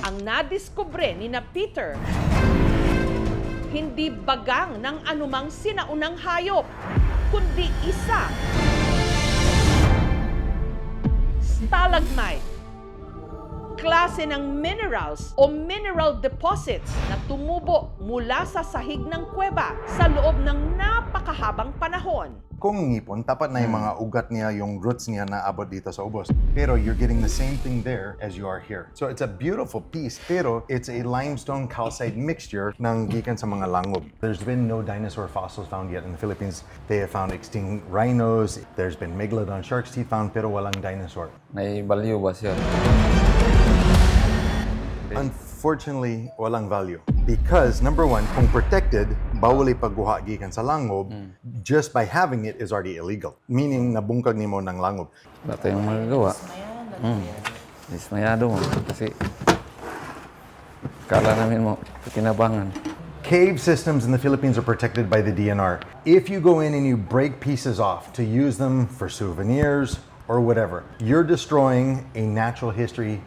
S1: ang nadiskubre ni na Peter, hindi bagang ng anumang sinaunang hayop, kundi isa. Stalagmite, klase ng minerals o mineral deposits na tumubo mula sa sahig ng kuweba sa loob ng napakahabang panahon.
S24: Kung ngipon, tapat na yung mga ugat niya, yung roots niya na abot dito sa ubos. Pero you're getting the same thing there as you are here. So it's a beautiful piece, pero it's a limestone calcite mixture ng gikan sa mga langob. There's been no dinosaur fossils found yet in the Philippines. They have found extinct rhinos. There's been megalodon sharks teeth found, pero walang dinosaur.
S20: May value ba siya?
S24: Unfortunately, walang value. Because, number one, kung protected, bawal ipagguha gikan sa langob, just by having it is already illegal. Meaning, nabungkag nimo ng langob.
S20: Wala tayong magagawa. Dismayado mo. Kasi kala namin mo, kinabangan.
S24: Cave systems in the Philippines are protected by the DNR. If you go in and you break pieces off to use them for souvenirs or whatever, you're destroying a natural history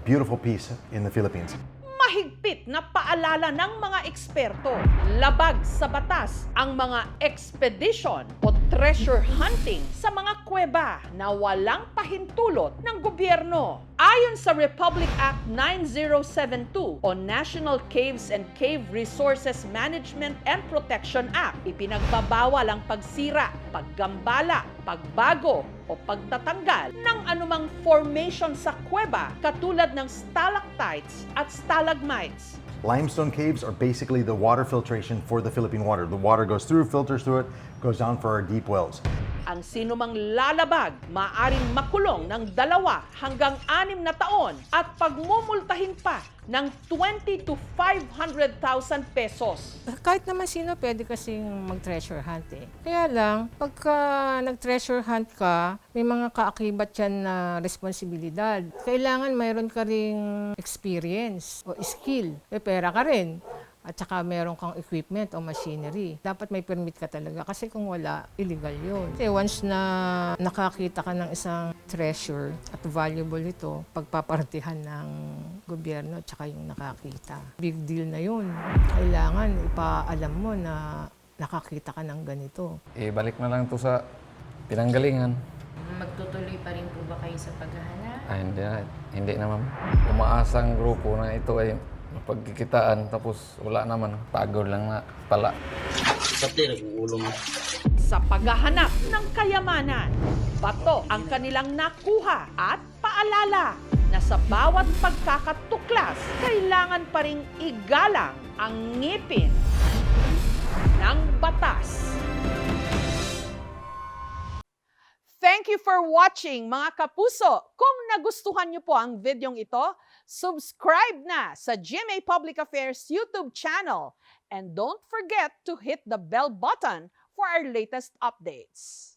S24: beautiful piece in the Philippines.
S1: Mahigpit na paalala ng mga eksperto, labag sa batas ang mga expedition o treasure hunting sa mga kuweba na walang pahintulot ng gobyerno. Ayon sa Republic Act 9072 o National Caves and Cave Resources Management and Protection Act, ipinagbabawal ang pagsira, paggambala, pagbago o pagtatanggal ng anumang formation sa kuweba katulad ng stalactites at stalagmites.
S24: Limestone caves are basically the water filtration for the Philippine water. The water goes through, filters through it, goes down for our deep wells.
S1: Ang sinumang lalabag maaaring makulong ng 2 hanggang 6 na taon at pagmumultahin pa ng 20 to 500,000 pesos.
S7: Kahit naman sino pwede kasing mag-treasure hunt eh. Kaya lang, pagka nag-treasure hunt ka, may mga kaakibat yan na responsibilidad. Kailangan mayroon ka ring experience o skill. May pera ka rin. At saka meron kang equipment o machinery. Dapat may permit ka talaga kasi kung wala, illegal yun. Kasi once na nakakita ka ng isang treasure at valuable ito, pagpapartihan ng gobyerno at saka yung nakakita. Big deal na yun. Kailangan ipaalam mo na nakakita ka ng ganito.
S20: Balik na lang to sa pinanggalingan.
S9: Magtutuloy pa rin po ba kayo sa paghahanap?
S20: Hindi naman. Umaasang grupo na ito ay pagkikitaan tapos wala naman, pagod lang na pala.
S1: Sa paghahanap ng kayamanan, bato ang kanilang nakuha at paalala na sa bawat pagkakatuklas, kailangan pa ring igalang ang ngipin ng batas. Thank you for watching, mga kapuso. Kung nagustuhan niyo po ang videong ito, subscribe na sa GMA Public Affairs YouTube channel. And don't forget to hit the bell button for our latest updates.